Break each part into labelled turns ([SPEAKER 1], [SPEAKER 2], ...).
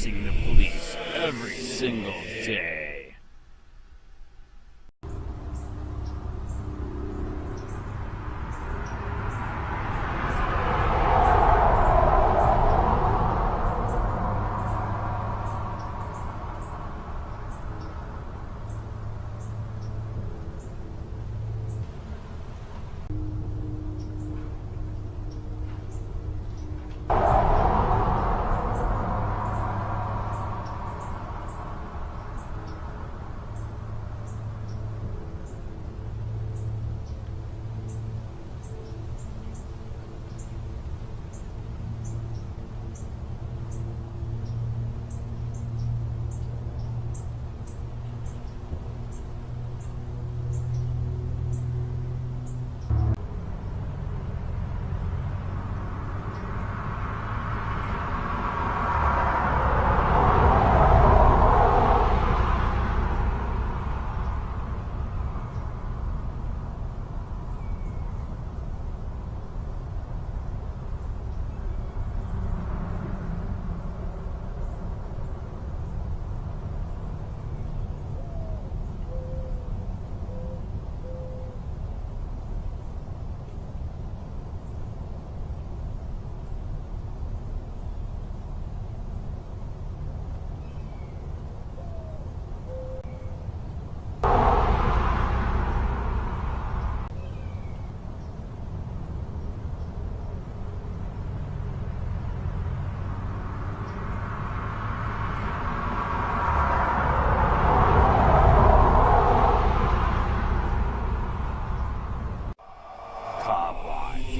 [SPEAKER 1] policing the police every single day.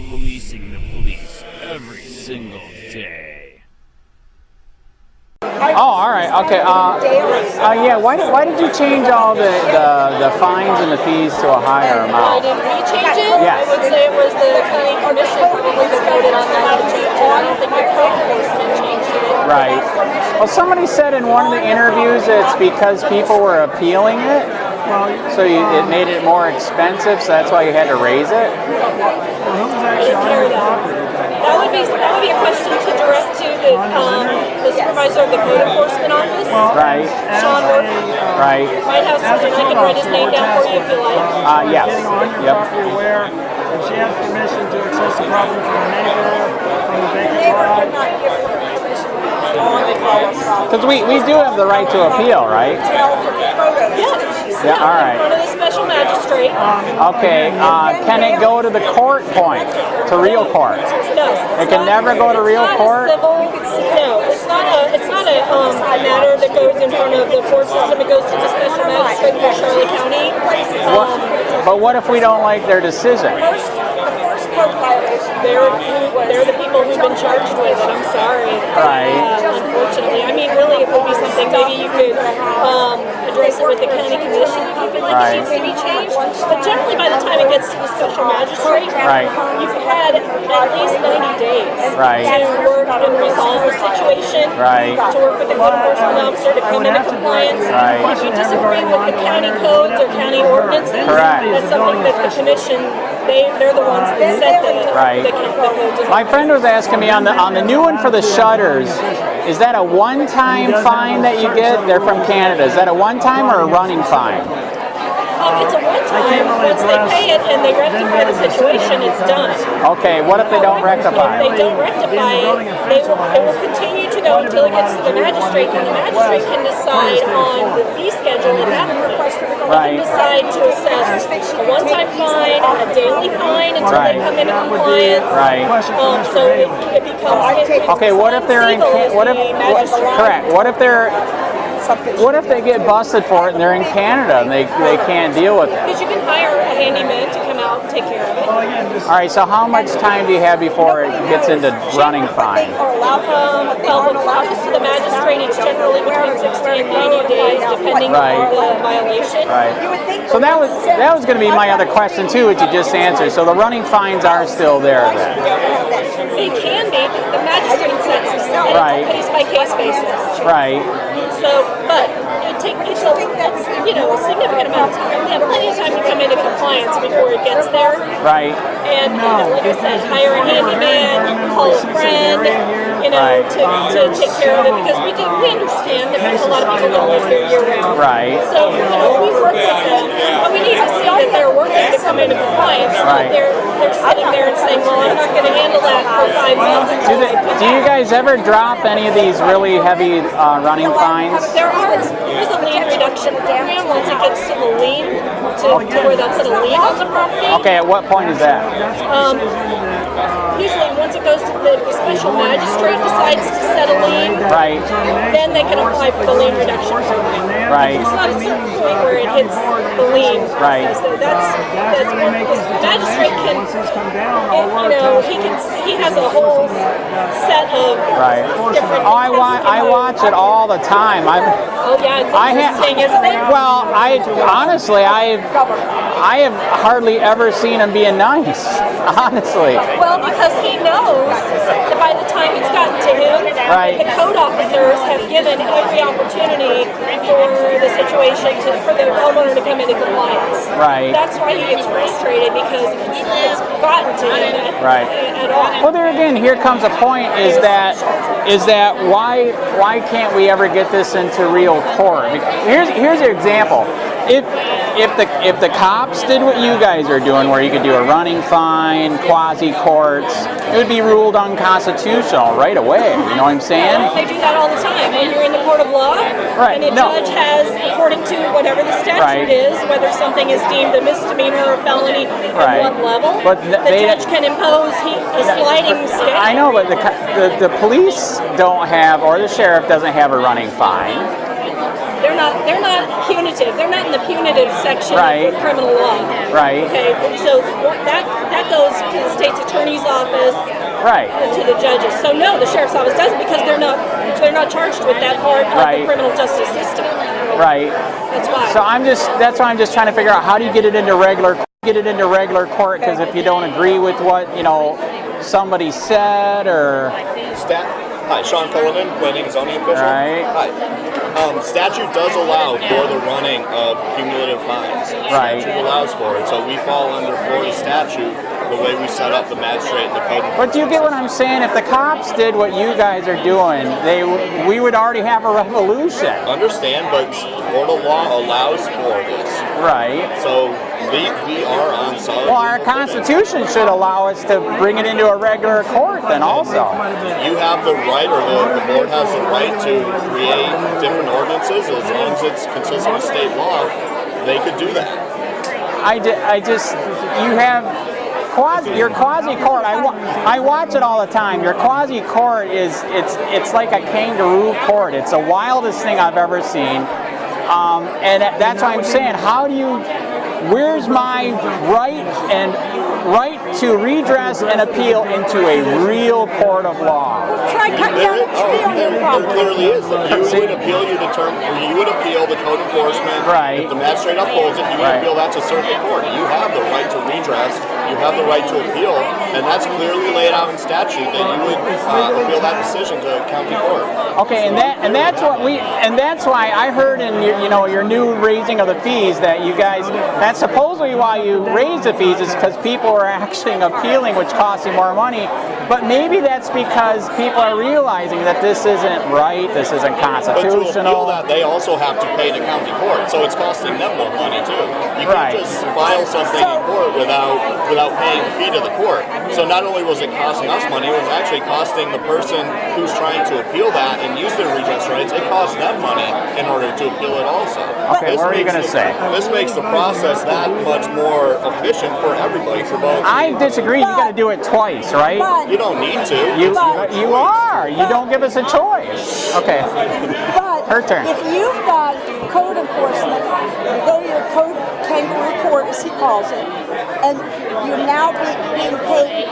[SPEAKER 1] Policing the police every single day.
[SPEAKER 2] Oh, all right. Okay. Yeah. Why did you change all the fines and the fees to a higher amount?
[SPEAKER 3] Why did we change it?
[SPEAKER 2] Yes.
[SPEAKER 3] I would say it was the county commission probably decided on how to change it. I don't think the code enforcement changed it.
[SPEAKER 2] Right. Well, somebody said in one of the interviews it's because people were appealing it, so it made it more expensive, so that's why you had to raise it.
[SPEAKER 3] That would be a question to direct to the supervisor of the code enforcement office.
[SPEAKER 2] Right.
[SPEAKER 3] Sean Work.
[SPEAKER 2] Right.
[SPEAKER 3] Might have something. I can write his name down for you if you like.
[SPEAKER 2] Yes. Yep.
[SPEAKER 4] If she has permission to access the property from a neighbor, from the vacant lot.
[SPEAKER 2] Because we do have the right to appeal, right?
[SPEAKER 3] Yes.
[SPEAKER 2] Yeah, all right.
[SPEAKER 3] In front of the special magistrate.
[SPEAKER 2] Okay, can it go to the court point, to real court?
[SPEAKER 3] No.
[SPEAKER 2] It can never go to real court?
[SPEAKER 3] No, it's not a matter that goes in front of the court system. It goes to the special magistrate for Charlotte County.
[SPEAKER 2] But what if we don't like their decision?
[SPEAKER 3] They're the people who've been charged with it. I'm sorry.
[SPEAKER 2] Right.
[SPEAKER 3] Unfortunately. I mean, really, it would be something maybe you could address it with the county commission if you feel like it needs to be changed. But generally, by the time it gets to the special magistrate, you've had at least 90 days to work and resolve the situation, to work with the code enforcement officer to come into compliance. If you disagree with the county codes or county ordinances, that's something that the commission, they're the ones that set the codes.
[SPEAKER 2] My friend was asking me on the new one for the shutters, is that a one-time fine that you get? They're from Canada. Is that a one-time or a running fine?
[SPEAKER 3] It's a one-time. Once they pay it and they rectify the situation, it's done.
[SPEAKER 2] Okay, what if they don't rectify it?
[SPEAKER 3] If they don't rectify it, it will continue to go until it gets to the magistrate, and the magistrate can decide on the fee schedule at that point. They can decide to assess a one-time fine, a daily fine until they come into compliance. So it becomes...
[SPEAKER 2] Okay, what if they're in... What if they get busted for it and they're in Canada and they can't deal with it?
[SPEAKER 3] Because you can hire a handyman to come out and take care of it.
[SPEAKER 2] All right, so how much time do you have before it gets into running fine?
[SPEAKER 3] Well, it goes to the magistrate. It's generally between 60 and 90 days, depending on the violation.
[SPEAKER 2] So that was going to be my other question too, which you just answered. So the running fines are still there then?
[SPEAKER 3] They can be. The magistrate sets them. And it's a case-by-case basis.
[SPEAKER 2] Right.
[SPEAKER 3] So, but it's a significant amount of time. They have plenty of time to come into compliance before it gets there.
[SPEAKER 2] Right.
[SPEAKER 3] And like I said, hire a handyman, call a friend. you know, to take care of it, because we understand that a lot of people don't live here year round.
[SPEAKER 2] Right.
[SPEAKER 3] So, you know, we work with them, but we need to see that they're working to come into compliance.
[SPEAKER 2] Right.
[SPEAKER 3] They're sitting there and saying, well, I'm not going to handle that for 5 months.
[SPEAKER 2] Do you guys ever drop any of these really heavy running fines?
[SPEAKER 3] There's a lien reduction program once it gets to the lien, to where that's a lien on the property.
[SPEAKER 2] Okay, at what point is that?
[SPEAKER 3] Usually once it goes to the special magistrate decides to set a lien,
[SPEAKER 2] Right.
[SPEAKER 3] then they can apply for the lien reduction program.
[SPEAKER 2] Right.
[SPEAKER 3] It's not a certain point where it hits the lien.
[SPEAKER 2] Right.
[SPEAKER 3] So that's when the magistrate can, you know, he has a whole set of different.
[SPEAKER 2] Oh, I watch it all the time.
[SPEAKER 3] Oh yeah, it's interesting, isn't it?
[SPEAKER 2] Well, honestly, I have hardly ever seen him being nice. Honestly.
[SPEAKER 3] Well, because he knows that by the time it's gotten to him, the code officers have given every opportunity for the situation for the homeowner to come into compliance.
[SPEAKER 2] Right.
[SPEAKER 3] That's why he gets frustrated, because it's gotten to him at all.
[SPEAKER 2] Well, there again, here comes a point: is that why can't we ever get this into real court? Here's an example. If the cops did what you guys are doing, where you could do a running fine, quasi courts, it would be ruled unconstitutional right away. You know what I'm saying?
[SPEAKER 3] They do that all the time. When you're in the court of law, and a judge has, according to whatever the statute is, whether something is deemed a misdemeanor or felony at what level,
[SPEAKER 2] but
[SPEAKER 3] the judge can impose a sliding scale.
[SPEAKER 2] I know, but the police don't have, or the sheriff doesn't have a running fine.
[SPEAKER 3] They're not punitive. They're not in the punitive section of criminal law.
[SPEAKER 2] Right.
[SPEAKER 3] Okay. So that goes to the state's attorney's office.
[SPEAKER 2] Right.
[SPEAKER 3] To the judges. So no, the sheriff's office doesn't, because they're not charged with that part of the criminal justice system.
[SPEAKER 2] Right.
[SPEAKER 3] That's why.
[SPEAKER 2] So that's why I'm just trying to figure out, how do you get it into regular court? Because if you don't agree with what somebody said, or
[SPEAKER 5] Hi, Sean Cullinan, planning and zoning official.
[SPEAKER 2] Right.
[SPEAKER 5] Hi. Statute does allow for the running of cumulative fines. Statute allows for it, so we fall under Florida statute the way we set up the magistrate and the code.
[SPEAKER 2] But do you get what I'm saying? If the cops did what you guys are doing, we would already have a revolution.
[SPEAKER 5] Understand, but Florida law allows for this.
[SPEAKER 2] Right.
[SPEAKER 5] So we are on solid.
[SPEAKER 2] Well, our Constitution should allow us to bring it into a regular court then also.
[SPEAKER 5] You have the right, or the board has the right to create different ordinances as long as it's consistent with state law. They could do that. You have your quasi court. I watch it all the time. Your quasi court it's like a kangaroo court. It's the wildest thing I've ever seen. And that's why I'm saying, where's my right to redress and appeal into a real court of law?
[SPEAKER 6] Try cutting down a tree on your property.
[SPEAKER 5] There clearly is. You would appeal the code enforcement.
[SPEAKER 2] Right.
[SPEAKER 5] If the magistrate upholds it, you would appeal that to circuit court. You have the right to redress. You have the right to appeal, and that's clearly laid out in statute that you would appeal that decision to county court.
[SPEAKER 2] Okay, and that's why I heard in your new raising of the fees that you guys, that's supposedly why you raise the fees, is because people are actually appealing, which costs you more money. But maybe that's because people are realizing that this isn't right, this isn't constitutional.
[SPEAKER 5] But to appeal that, they also have to pay the county court, so it's costing them more money too. You can't just file something in court without paying a fee to the court. So not only was it costing us money, it was actually costing the person who's trying to appeal that and use their redress rights. It costs them money in order to appeal it also.
[SPEAKER 2] Okay, what are you going to say?
[SPEAKER 5] This makes the process that much more efficient for everybody, for both.
[SPEAKER 2] I disagree. You got to do it twice, right?
[SPEAKER 5] You don't need to.
[SPEAKER 2] You are. You don't give us a choice. Okay.
[SPEAKER 6] But
[SPEAKER 2] her turn.
[SPEAKER 6] If you've got code enforcement, you go to your code kangaroo court, as he calls it, and you're now being paid,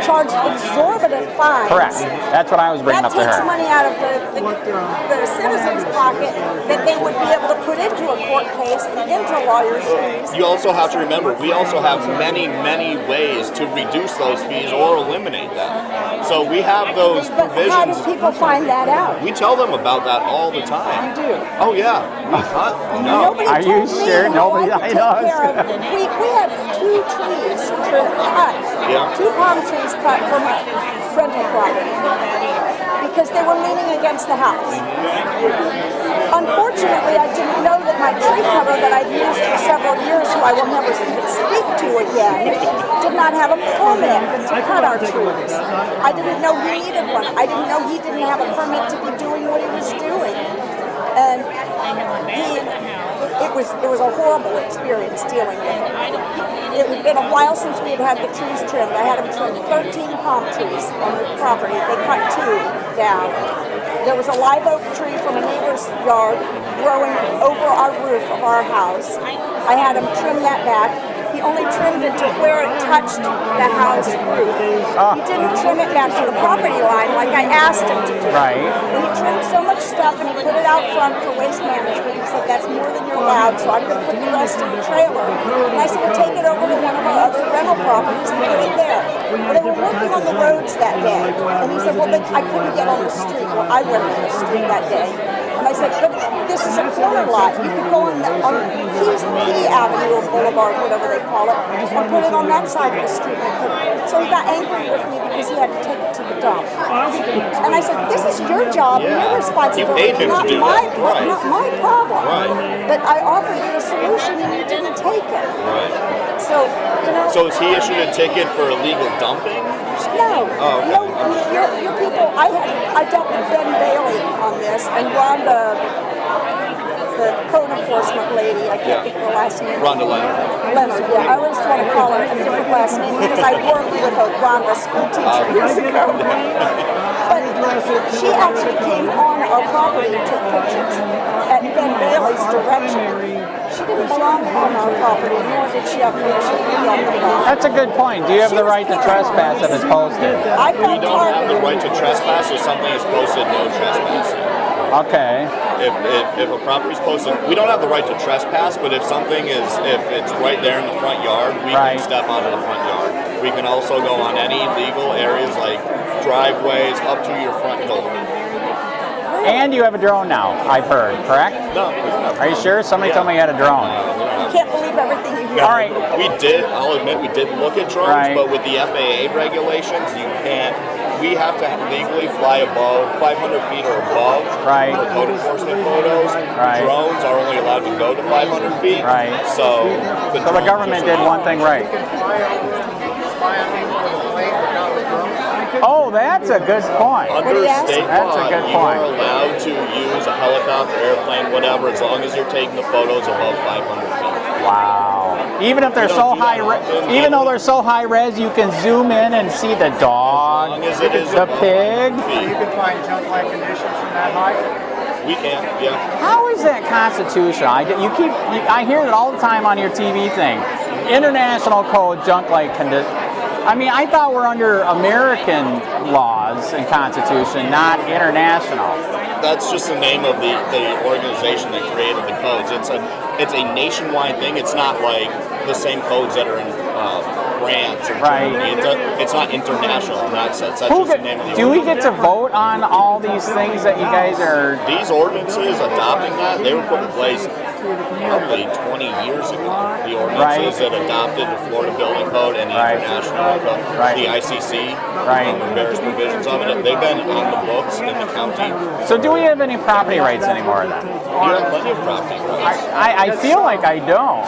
[SPEAKER 6] charged exorbitant fines.
[SPEAKER 2] Correct. That's what I was bringing up to her.
[SPEAKER 6] That takes money out of the citizen's pocket that they would be able to put into a court case and into lawyers' fees.
[SPEAKER 5] You also have to remember, we also have many, many ways to reduce those fees or eliminate them. So we have those provisions.
[SPEAKER 6] How do people find that out?
[SPEAKER 5] We tell them about that all the time.
[SPEAKER 6] You do?
[SPEAKER 5] Oh yeah. No.
[SPEAKER 6] Nobody
[SPEAKER 2] Are you
[SPEAKER 6] told me
[SPEAKER 2] sure?
[SPEAKER 6] how
[SPEAKER 2] Nobody.
[SPEAKER 6] I could take care of it. We had 2 trees cut.
[SPEAKER 5] Yeah.
[SPEAKER 6] 2 palm trees cut from a rental property. because they were leaning against the house. Unfortunately, I didn't know that my tree cover that I've used for several years, who I will never even speak to again, did not have a permit to cut our trees. I didn't know he needed one. I didn't know he didn't have a permit to be doing what he was doing. And it was a horrible experience dealing with him. It had been a while since we had the trees trimmed. I had him trim 13 palm trees on the property. They cut 2 down. There was a live oak tree from a neighbor's yard growing over our roof of our house. I had him trim that back. He only trimmed it to where it touched the house roof. He didn't trim it back to the property line like I asked him to do.
[SPEAKER 2] Right.
[SPEAKER 6] And he trimmed so much stuff and he put it out front for waste management. He said, that's more than you're allowed, so I'm going to put the rest in the trailer. And I said, well, take it over to one of our other rental properties and put it there. Well, they were working on the roads that day. And he said, well, I couldn't get on the street. Well, I went on the street that day. And I said, but this is a corner lot. You could go on Key Avenue or Boulevard, whatever they call it, and put it on that side of the street. So he got angry with me because he had to take it to the dump. And I said, this is your job, your responsibility, not my problem.
[SPEAKER 5] Right.
[SPEAKER 6] But I offered you a solution and you didn't take it.
[SPEAKER 5] Right.
[SPEAKER 6] So,
[SPEAKER 5] So is he issued a ticket for illegal dumping?
[SPEAKER 6] No.
[SPEAKER 5] Oh, okay.
[SPEAKER 6] No, your people, I dealt with Ben Bailey on this, and Rhonda, the code enforcement lady, I can't think of her last name.
[SPEAKER 5] Rhonda Leonard.
[SPEAKER 6] Leonard, yeah. I always want to call her a different last name because I worked with a Rhonda school teacher years ago. But she actually came on our property and took pictures at Ben Bailey's direction. She didn't belong on our property, nor did she have permission to be on the property.
[SPEAKER 2] That's a good point. Do you have the right to trespass if it's posted?
[SPEAKER 6] I
[SPEAKER 5] We
[SPEAKER 6] felt
[SPEAKER 5] don't have the
[SPEAKER 6] targeted.
[SPEAKER 5] right to trespass if something is posted, no trespassing.
[SPEAKER 2] Okay.
[SPEAKER 5] If a property's posted, we don't have the right to trespass, but if it's right there in the front yard, we
[SPEAKER 2] Right.
[SPEAKER 5] can step onto the front yard. We can also go on any legal areas like driveways up to your front door.
[SPEAKER 2] And you have a drone now, I've heard, correct?
[SPEAKER 5] No, we don't have
[SPEAKER 2] Are you sure? Somebody told me you had a drone.
[SPEAKER 6] You can't believe everything you hear.
[SPEAKER 2] All right.
[SPEAKER 5] I'll admit, we did look at drones,
[SPEAKER 2] Right.
[SPEAKER 5] but with the FAA regulations, we have to legally fly above 500 feet or above
[SPEAKER 2] Right.
[SPEAKER 5] for code enforcement photos.
[SPEAKER 2] Right.
[SPEAKER 5] Drones are only allowed to go to 500 feet.
[SPEAKER 2] Right.
[SPEAKER 5] So
[SPEAKER 2] So the
[SPEAKER 5] drone
[SPEAKER 2] government
[SPEAKER 5] just-
[SPEAKER 2] did one thing right. Oh, that's a good point.
[SPEAKER 5] Under state
[SPEAKER 2] That's
[SPEAKER 5] law,
[SPEAKER 2] a good
[SPEAKER 5] you
[SPEAKER 2] point.
[SPEAKER 5] are allowed to use a helicopter, airplane, whatever, as long as you're taking the photos above 500 feet.
[SPEAKER 2] Wow. Even if they're
[SPEAKER 5] We
[SPEAKER 2] so
[SPEAKER 5] don't do
[SPEAKER 2] high,
[SPEAKER 5] that often.
[SPEAKER 2] even though they're so high res, you can zoom in and see the
[SPEAKER 5] As
[SPEAKER 2] dog,
[SPEAKER 5] long as it is
[SPEAKER 2] the
[SPEAKER 5] above
[SPEAKER 2] pig.
[SPEAKER 5] 500 feet.
[SPEAKER 4] You can find junk-like conditions from that height.
[SPEAKER 5] We can, yeah.
[SPEAKER 2] How is that constitutional? I hear it all the time on your TV thing. International code junk like condition. I mean, I thought we're under American laws and constitution, not international.
[SPEAKER 5] That's just the name of the organization that created the codes. It's a nationwide thing. It's not like the same codes that are in France or
[SPEAKER 2] Right.
[SPEAKER 5] Germany. It's not international in that sense. That's
[SPEAKER 2] Who
[SPEAKER 5] just the
[SPEAKER 2] get,
[SPEAKER 5] name of the
[SPEAKER 2] do we
[SPEAKER 5] organization.
[SPEAKER 2] get to vote on all these things that you guys are?
[SPEAKER 5] These ordinances adopting that, they were put in place probably 20 years ago. The ordinances that adopted the Florida Building Code and the
[SPEAKER 2] Right.
[SPEAKER 5] International Code,
[SPEAKER 2] Right.
[SPEAKER 5] the ICC,
[SPEAKER 2] Right.
[SPEAKER 5] the various provisions of it, they've been on the books in the county.
[SPEAKER 2] So do we have any property rights anymore then?
[SPEAKER 5] You have plenty of property rights.
[SPEAKER 2] I feel like I don't.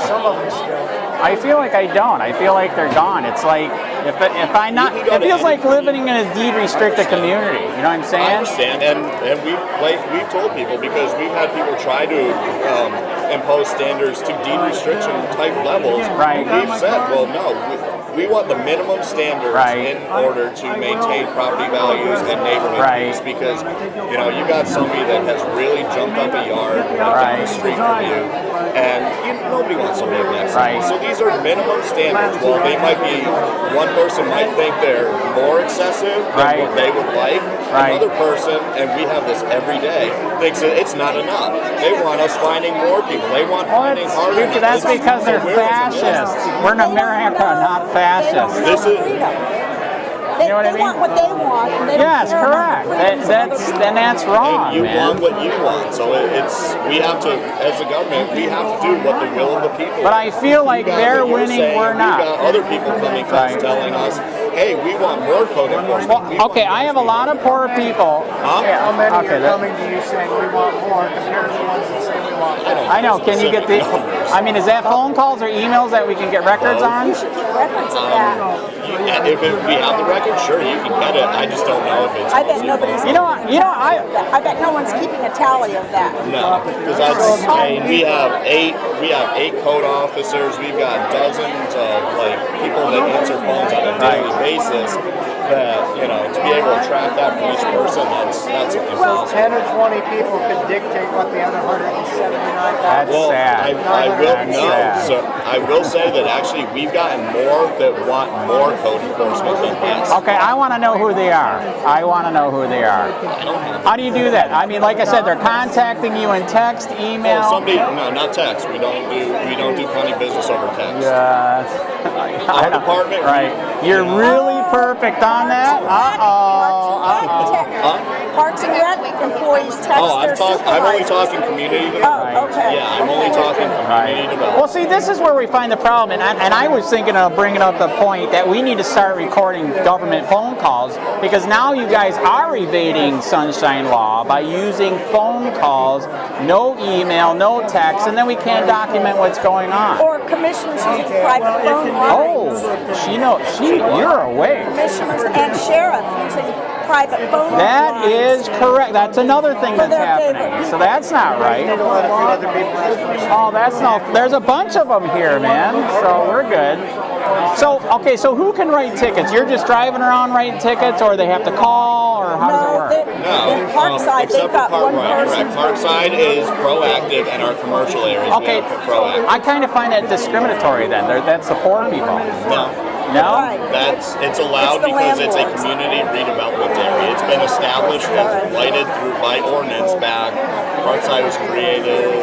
[SPEAKER 2] I feel like I don't. I feel like they're gone. It's like if I not, it feels like living in a deed restricted community. You know what I'm
[SPEAKER 5] I
[SPEAKER 2] saying?
[SPEAKER 5] understand, and we've told people, because we've had people try to impose standards to deed restriction type levels.
[SPEAKER 2] Right.
[SPEAKER 5] We've said, well, no, we want the minimum standards
[SPEAKER 2] Right.
[SPEAKER 5] in order to maintain property values and neighborhood
[SPEAKER 2] Right.
[SPEAKER 5] peace, because you got somebody that has really jumped up a yard down
[SPEAKER 2] Right.
[SPEAKER 5] the street from you, and nobody wants somebody next to
[SPEAKER 2] Right.
[SPEAKER 5] you. So these are minimum standards. Well, they might be, one person might think they're more excessive than
[SPEAKER 2] Right.
[SPEAKER 5] what they would like.
[SPEAKER 2] Right.
[SPEAKER 5] Another person, and we have this every day, thinks that it's not enough. They want us finding more people. They want
[SPEAKER 2] Well,
[SPEAKER 5] finding harder.
[SPEAKER 2] that's because they're
[SPEAKER 5] So we're-
[SPEAKER 2] fascists. We're in America, not fascists.
[SPEAKER 5] This is-
[SPEAKER 6] They,
[SPEAKER 2] You know what I
[SPEAKER 6] they
[SPEAKER 2] mean?
[SPEAKER 6] want what they want. And they don't
[SPEAKER 2] Yes,
[SPEAKER 6] care about
[SPEAKER 2] correct.
[SPEAKER 6] the freedoms of other people.
[SPEAKER 2] Then that's wrong,
[SPEAKER 5] And you
[SPEAKER 2] man.
[SPEAKER 5] want what you want. So we have to, as a government, we have to do what the will of the people.
[SPEAKER 2] But I feel like
[SPEAKER 5] You got
[SPEAKER 2] they're
[SPEAKER 5] what you're
[SPEAKER 2] winning,
[SPEAKER 5] saying,
[SPEAKER 2] we're
[SPEAKER 5] and
[SPEAKER 2] not.
[SPEAKER 5] We've got other people coming to us
[SPEAKER 2] Right.
[SPEAKER 5] telling us, hey, we want more code enforcement.
[SPEAKER 2] Well, okay, I have a lot of poor people.
[SPEAKER 5] Huh?
[SPEAKER 4] How many
[SPEAKER 2] Okay,
[SPEAKER 4] are coming to you saying we want more compared to the ones that say we want more?
[SPEAKER 2] I know. Can you get the? I mean, is that phone calls or emails that we can get records on?
[SPEAKER 6] You should keep records of that.
[SPEAKER 5] If we have the record, sure, you can get it. I just don't know if it's.
[SPEAKER 6] I bet nobody's. I bet no one's keeping a tally of that.
[SPEAKER 5] No, because that's. I mean, we have eight code officers. We've got dozens of like people that answer phones on a daily basis. That to be able to track that from each person, that's impossible.
[SPEAKER 4] 10 or 20 people could dictate what the other 179,000.
[SPEAKER 2] That's sad.
[SPEAKER 5] So I will say that actually we've gotten more that want more code enforcement than this.
[SPEAKER 2] Okay, I want to know who they are. How do you do that? I mean, like I said, they're contacting you in text, email.
[SPEAKER 5] No, not text. We don't do county business over text.
[SPEAKER 2] Our
[SPEAKER 5] department,
[SPEAKER 2] right? You're really perfect on that.
[SPEAKER 6] Parks and Rec employees text their supervisors.
[SPEAKER 5] I'm only talking community development.
[SPEAKER 6] Oh, okay.
[SPEAKER 5] Yeah, I'm only talking community development.
[SPEAKER 2] Well, see, this is where we find the problem, and I was thinking of bringing up the point that we need to start recording government phone calls, because now you guys are evading sunshine law by using phone calls, no email, no text, and then we can't document what's going on.
[SPEAKER 6] Or commissioners using private phone lines.
[SPEAKER 2] You're awake.
[SPEAKER 6] Commissioners and sheriff using private phone lines.
[SPEAKER 2] That is correct. That's another thing that's happening. So that's not right. Oh, that's no. There's a bunch of them here, man. So we're good. So, okay, so who can write tickets? You're just driving around writing tickets, or they have to call, or how does it work?
[SPEAKER 6] In Parkside, they've got one person.
[SPEAKER 5] Parkside is proactive, and our commercial areas
[SPEAKER 2] Okay,
[SPEAKER 5] we have proactive.
[SPEAKER 2] I kind of find that discriminatory then. That's the poor people. No?
[SPEAKER 6] Right.
[SPEAKER 5] It's allowed
[SPEAKER 6] It's the
[SPEAKER 5] because it's a
[SPEAKER 6] landlords.
[SPEAKER 5] community redevelopment area. It's been established and blighted by ordinance back. Parkside was created,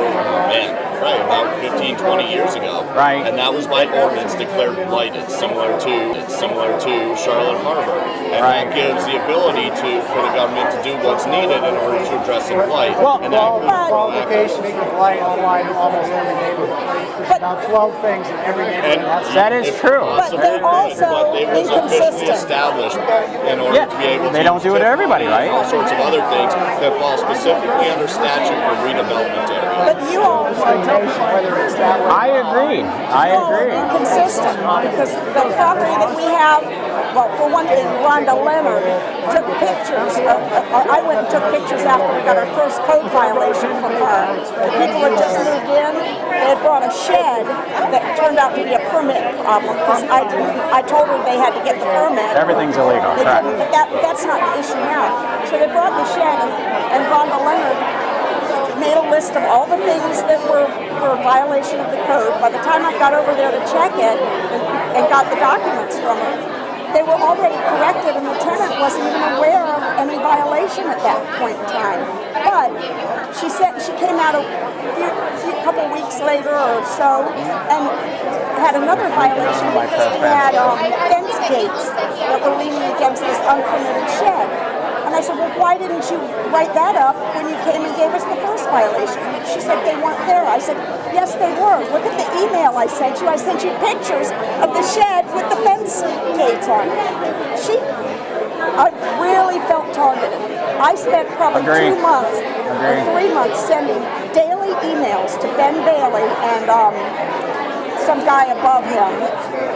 [SPEAKER 5] about 15, 20 years ago.
[SPEAKER 2] Right.
[SPEAKER 5] And that was by ordinance declared blighted, similar to Charlotte Harbor. And
[SPEAKER 2] Right.
[SPEAKER 5] that gives the ability for the government to do what's needed in order to address the blight.
[SPEAKER 2] Well,
[SPEAKER 5] and that includes
[SPEAKER 4] Qualification for blight apply to almost every neighborhood. Now 12 things in every neighborhood.
[SPEAKER 2] That is true.
[SPEAKER 6] But they're also
[SPEAKER 5] it was officially
[SPEAKER 6] inconsistent.
[SPEAKER 5] established in order to be able to
[SPEAKER 2] they don't do it to everybody, right?
[SPEAKER 5] all sorts of other things that fall specifically under statute for redevelopment areas.
[SPEAKER 6] But you all
[SPEAKER 4] Whether it's that way.
[SPEAKER 2] I agree.
[SPEAKER 6] inconsistent because the property that we have, well, for one thing, Rhonda Leonard took pictures. I went and took pictures after we got our first code violation from her. The people had just moved in. They had brought a shed that turned out to be a permit problem because I told her they had to get the permit.
[SPEAKER 2] Everything's illegal.
[SPEAKER 6] They
[SPEAKER 2] Right.
[SPEAKER 6] couldn't, but that's not the issue now. So they brought the shed, and Rhonda Leonard made a list of all the things that were a violation of the code. By the time I got over there to check it and got the documents from her, they were already corrected, and the tenant wasn't even aware of any violation at that point in time. But she said she came out a couple weeks later or so and had another violation because we had fence gates that were leaning against this unpermitted shed. And I said, well, why didn't you write that up when you came and gave us the first violation? She said they weren't there. I said, yes, they were. Look at the email I sent you. I sent you pictures of the shed with the fence gates on it. I really felt targeted. I spent probably 2 months or 3 months sending daily emails to Ben Bailey and some guy above him,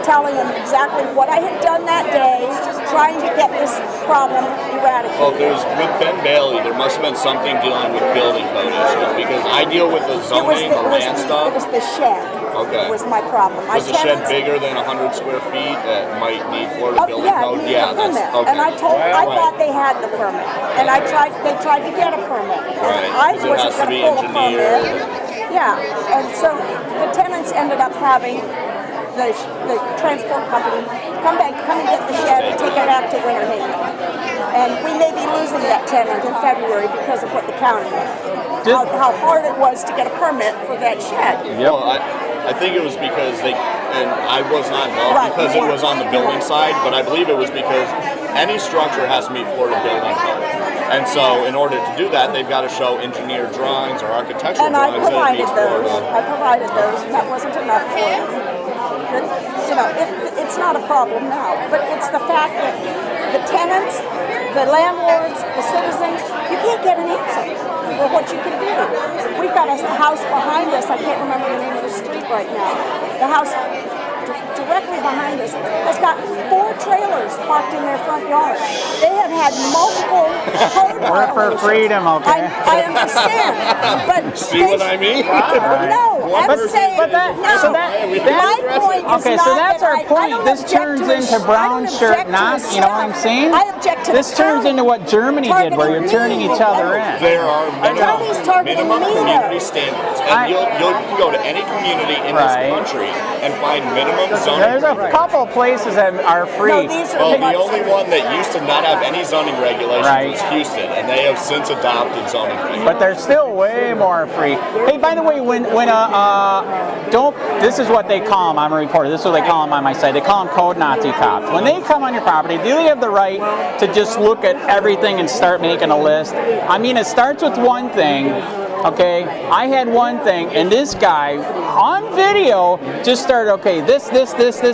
[SPEAKER 6] telling him exactly what I had done that day, trying to get this problem eradicated.
[SPEAKER 5] Well, if it was with Ben Bailey, there must have been something dealing with building code issues because I deal with the zoning, the land stuff.
[SPEAKER 6] It was the shed.
[SPEAKER 5] Okay.
[SPEAKER 6] Was my problem.
[SPEAKER 5] Was the shed bigger than 100 square feet that might need Florida building code?
[SPEAKER 6] Yeah, permit.
[SPEAKER 5] Okay.
[SPEAKER 6] And I thought they had the permit, and they tried to get a permit.
[SPEAKER 5] Right.
[SPEAKER 6] I
[SPEAKER 5] Because it
[SPEAKER 6] wasn't
[SPEAKER 5] has to
[SPEAKER 6] going
[SPEAKER 5] be
[SPEAKER 6] to pull a
[SPEAKER 5] engineered.
[SPEAKER 6] permit. Yeah, and so the tenants ended up having the transport company come and get the shed and take it back to Winter Haven. And we may be losing that tenant in February because of what the county did. How hard it was to get a permit for that shed.
[SPEAKER 2] Yep.
[SPEAKER 5] Well, I think it was because and I was not involved because it was on the building side, but I believe it was because any structure has to meet Florida building code. And so in order to do that, they've got to show engineered drawings or architectural
[SPEAKER 6] And I
[SPEAKER 5] drawings that
[SPEAKER 6] provided
[SPEAKER 5] meet
[SPEAKER 6] those.
[SPEAKER 5] Florida.
[SPEAKER 6] I provided those, and that wasn't enough for them. But, it it's not a problem now. But it's the fact that the tenants, the landlords, the citizens, you can't get an answer for what you can do. We've got a house behind us, I can't remember the name of the street right now. The house directly behind us has got 4 trailers parked in their front yard. They have had multiple code
[SPEAKER 2] We're for
[SPEAKER 6] violations.
[SPEAKER 2] freedom, okay?
[SPEAKER 6] I understand, but
[SPEAKER 5] See what I mean?
[SPEAKER 6] no, I'm saying
[SPEAKER 2] but that-
[SPEAKER 6] no.
[SPEAKER 2] so that-
[SPEAKER 6] My point is
[SPEAKER 2] Okay, so
[SPEAKER 6] not
[SPEAKER 2] that's
[SPEAKER 6] that
[SPEAKER 2] our
[SPEAKER 6] I
[SPEAKER 2] point.
[SPEAKER 6] don't
[SPEAKER 2] This
[SPEAKER 6] object
[SPEAKER 2] turns
[SPEAKER 6] to a
[SPEAKER 2] into
[SPEAKER 6] sh-
[SPEAKER 2] brown
[SPEAKER 6] I don't
[SPEAKER 2] shirt,
[SPEAKER 6] object to
[SPEAKER 2] not,
[SPEAKER 6] a
[SPEAKER 2] you know what I'm
[SPEAKER 6] stop.
[SPEAKER 2] saying?
[SPEAKER 6] I object to
[SPEAKER 2] This
[SPEAKER 6] the
[SPEAKER 2] turns
[SPEAKER 6] county
[SPEAKER 2] into what Germany did, where you're turning each other in.
[SPEAKER 5] There are
[SPEAKER 6] county's targeting
[SPEAKER 5] minimum
[SPEAKER 6] me,
[SPEAKER 5] community
[SPEAKER 6] though.
[SPEAKER 5] standards, and you'll go to any community in
[SPEAKER 2] Right.
[SPEAKER 5] this country and find minimum zoning.
[SPEAKER 2] There's a couple places that are free.
[SPEAKER 6] No, these are
[SPEAKER 5] Well,
[SPEAKER 6] much-
[SPEAKER 5] the only one that used to not have any zoning regulations
[SPEAKER 2] Right.
[SPEAKER 5] was Houston, and they have since adopted zoning regulations.
[SPEAKER 2] But they're still way more free. Hey, by the way, when don't, this is what they call them. I'm a reporter. This is what they call them on my site. They call them code Nazi cops. When they come on your property, do they have the right to just look at everything and start making a list? I mean, it starts with one thing. Okay, I had one thing, and this guy on video just started, okay, this.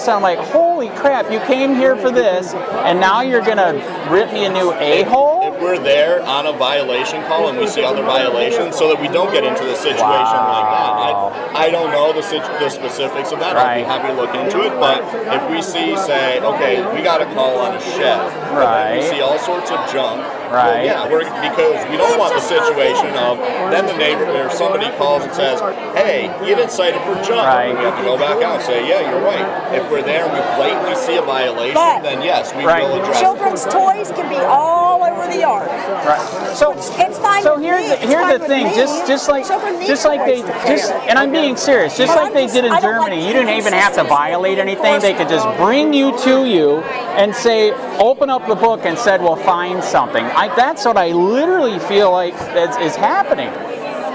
[SPEAKER 2] I'm like, holy crap, you came here for this, and now you're gonna rip me a new a-hole?
[SPEAKER 5] If we're there on a violation call and we see other violations, so that we don't get into the situation like that. I don't know the specifics of that. I'll be happy to look into it. But if we see, say, okay, we got a call on a shed,
[SPEAKER 2] Right.
[SPEAKER 5] we see all sorts of junk.
[SPEAKER 2] Right.
[SPEAKER 5] Well, yeah, because we don't want the situation of then the neighbor or somebody calls and says, hey, you didn't cite it for junk.
[SPEAKER 2] Right.
[SPEAKER 5] We have to go back out and say, yeah, you're right. If we're there and we blatantly see a violation,
[SPEAKER 6] But-
[SPEAKER 5] then yes, we
[SPEAKER 2] Right.
[SPEAKER 5] will address it.
[SPEAKER 6] Children's toys can be all over the yard.
[SPEAKER 2] Right. So
[SPEAKER 6] It's fine
[SPEAKER 2] So
[SPEAKER 6] with
[SPEAKER 2] here's
[SPEAKER 6] me.
[SPEAKER 2] the,
[SPEAKER 6] It's
[SPEAKER 2] here's
[SPEAKER 6] fine
[SPEAKER 2] the
[SPEAKER 6] with
[SPEAKER 2] thing.
[SPEAKER 6] me.
[SPEAKER 2] Just like
[SPEAKER 6] Children need
[SPEAKER 2] they
[SPEAKER 6] toys.
[SPEAKER 2] just, and I'm being serious. Just
[SPEAKER 6] But
[SPEAKER 2] like they did in
[SPEAKER 6] I don't like
[SPEAKER 2] Germany, you didn't even have to
[SPEAKER 6] inconsistency
[SPEAKER 2] violate
[SPEAKER 6] in
[SPEAKER 2] anything. They could just bring you to you and say, open up the book and said, well, find something. That's what I literally feel like is happening.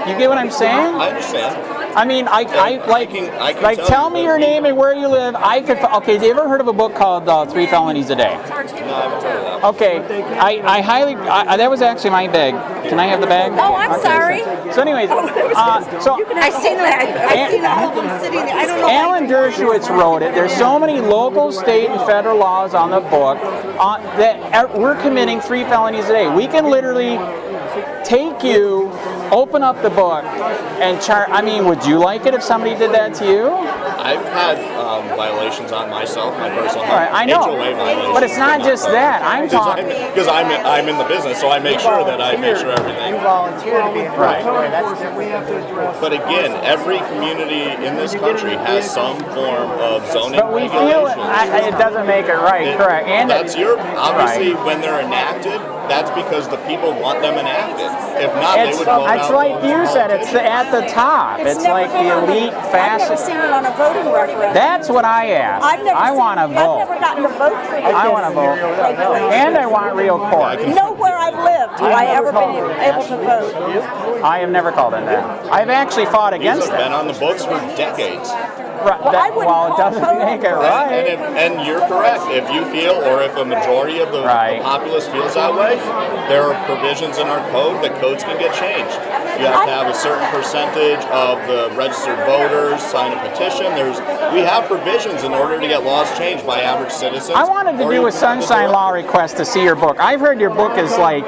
[SPEAKER 2] You get what I'm saying?
[SPEAKER 5] I understand.
[SPEAKER 2] I mean, I
[SPEAKER 5] can tell
[SPEAKER 2] tell
[SPEAKER 5] you
[SPEAKER 2] me
[SPEAKER 5] that
[SPEAKER 2] your
[SPEAKER 5] we-
[SPEAKER 2] name and where you live. Okay, have you ever heard of a book called 3 Felonies a Day?
[SPEAKER 5] No, I haven't heard of that.
[SPEAKER 2] Okay, I highly, that was actually my bag. Can I have the bag?
[SPEAKER 7] Oh, I'm sorry.
[SPEAKER 2] So anyways, so
[SPEAKER 7] I seen that. I seen all of them sitting there. I don't know.
[SPEAKER 2] Alan Dershowitz wrote it. There's so many local, state, and federal laws on the book that we're committing 3 felonies a day. We can literally take you, open up the book, and I mean, would you like it if somebody did that to you?
[SPEAKER 5] I've had violations on myself, my personal
[SPEAKER 2] All right, I know,
[SPEAKER 5] HOA violations.
[SPEAKER 2] but it's not just that. I'm talking.
[SPEAKER 5] Because I'm in the business, so I make sure that I make sure everything.
[SPEAKER 4] volunteer to be in
[SPEAKER 2] Right.
[SPEAKER 4] That's different.
[SPEAKER 5] But again, every community in this country has some form of zoning
[SPEAKER 2] But we feel it doesn't make it right, correct? And
[SPEAKER 5] that's obviously when they're enacted. That's because the people want them enacted. If not, they would vote out.
[SPEAKER 2] It's like you said. It's at the top. It's
[SPEAKER 6] never
[SPEAKER 2] like
[SPEAKER 6] been
[SPEAKER 2] the
[SPEAKER 6] on a-
[SPEAKER 2] elite
[SPEAKER 6] I've never
[SPEAKER 2] fascist.
[SPEAKER 6] seen it on a voting referendum.
[SPEAKER 2] That's what I asked. I want to
[SPEAKER 6] I've
[SPEAKER 2] vote.
[SPEAKER 6] never gotten to vote for this.
[SPEAKER 2] I want to vote, and I want real court.
[SPEAKER 6] Nowhere I've lived have I ever been able to vote.
[SPEAKER 2] I have never called in that. I've actually fought
[SPEAKER 5] These
[SPEAKER 2] against
[SPEAKER 5] have been
[SPEAKER 2] it.
[SPEAKER 5] on the books for decades.
[SPEAKER 2] Right,
[SPEAKER 6] I wouldn't
[SPEAKER 2] well, it
[SPEAKER 6] call
[SPEAKER 2] doesn't
[SPEAKER 6] code
[SPEAKER 2] make it
[SPEAKER 6] for
[SPEAKER 2] right.
[SPEAKER 5] And you're correct. If you feel, or if a majority of the
[SPEAKER 2] Right.
[SPEAKER 5] populace feels that way, there are provisions in our code that codes can get changed. You have to have a certain percentage of the registered voters sign a petition. We have provisions in order to get laws changed by average citizens.
[SPEAKER 2] I wanted to
[SPEAKER 5] or
[SPEAKER 2] do a
[SPEAKER 5] even
[SPEAKER 2] sunshine
[SPEAKER 5] the-
[SPEAKER 2] law request to see your book. I've heard your book is like,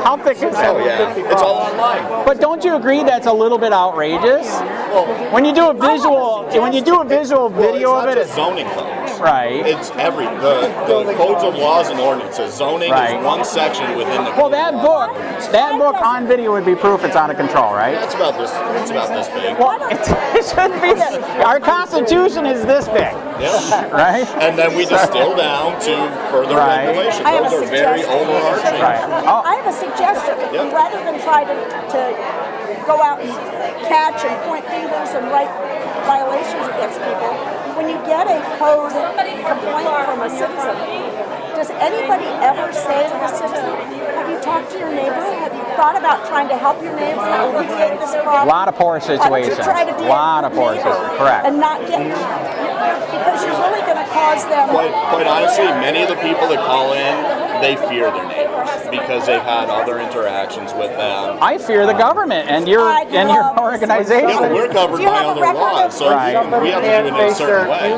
[SPEAKER 2] how thick is it?
[SPEAKER 5] Oh yeah, it's all online.
[SPEAKER 2] But don't you agree that's a little bit outrageous?
[SPEAKER 5] Well,
[SPEAKER 2] When you do a visual video
[SPEAKER 5] it's
[SPEAKER 2] of
[SPEAKER 5] not
[SPEAKER 2] it,
[SPEAKER 5] just zoning codes.
[SPEAKER 2] right?
[SPEAKER 5] It's the codes of laws and ordinances. Zoning
[SPEAKER 2] Right.
[SPEAKER 5] is one section within the.
[SPEAKER 2] Well,
[SPEAKER 5] code of law.
[SPEAKER 2] that book on video would be proof it's out of control, right?
[SPEAKER 5] It's about this. It's about this big.
[SPEAKER 2] Well, it shouldn't be that. Our Constitution is this big,
[SPEAKER 5] Yeah.
[SPEAKER 2] right?
[SPEAKER 5] And then we distill down to further
[SPEAKER 2] Right.
[SPEAKER 5] regulations.
[SPEAKER 6] I have
[SPEAKER 5] Those
[SPEAKER 6] a
[SPEAKER 5] are very
[SPEAKER 6] suggestion.
[SPEAKER 5] overarching.
[SPEAKER 2] Right. Oh,
[SPEAKER 6] I have a suggestion.
[SPEAKER 5] Yep.
[SPEAKER 6] Rather than try to go out and catch and point fingers and write violations against people, when you get a code complaint from a citizen, does anybody ever say to the citizen, have you talked to your neighbor? Have you thought about trying to help your neighbor alleviate this problem?
[SPEAKER 2] a lot of poor
[SPEAKER 6] Why don't
[SPEAKER 2] situations.
[SPEAKER 6] you try to be
[SPEAKER 2] A lot
[SPEAKER 6] a
[SPEAKER 2] of poor
[SPEAKER 6] neighbor
[SPEAKER 2] situations. Correct.
[SPEAKER 6] and not get, because you're really going to cause them.
[SPEAKER 5] Quite honestly, many of the people that call in, they fear their neighbor. because they've had other interactions with them.
[SPEAKER 2] I fear the government and your organization.
[SPEAKER 5] Yeah, but we're governed by other laws, so
[SPEAKER 2] Right.
[SPEAKER 5] we have to do it in a certain way.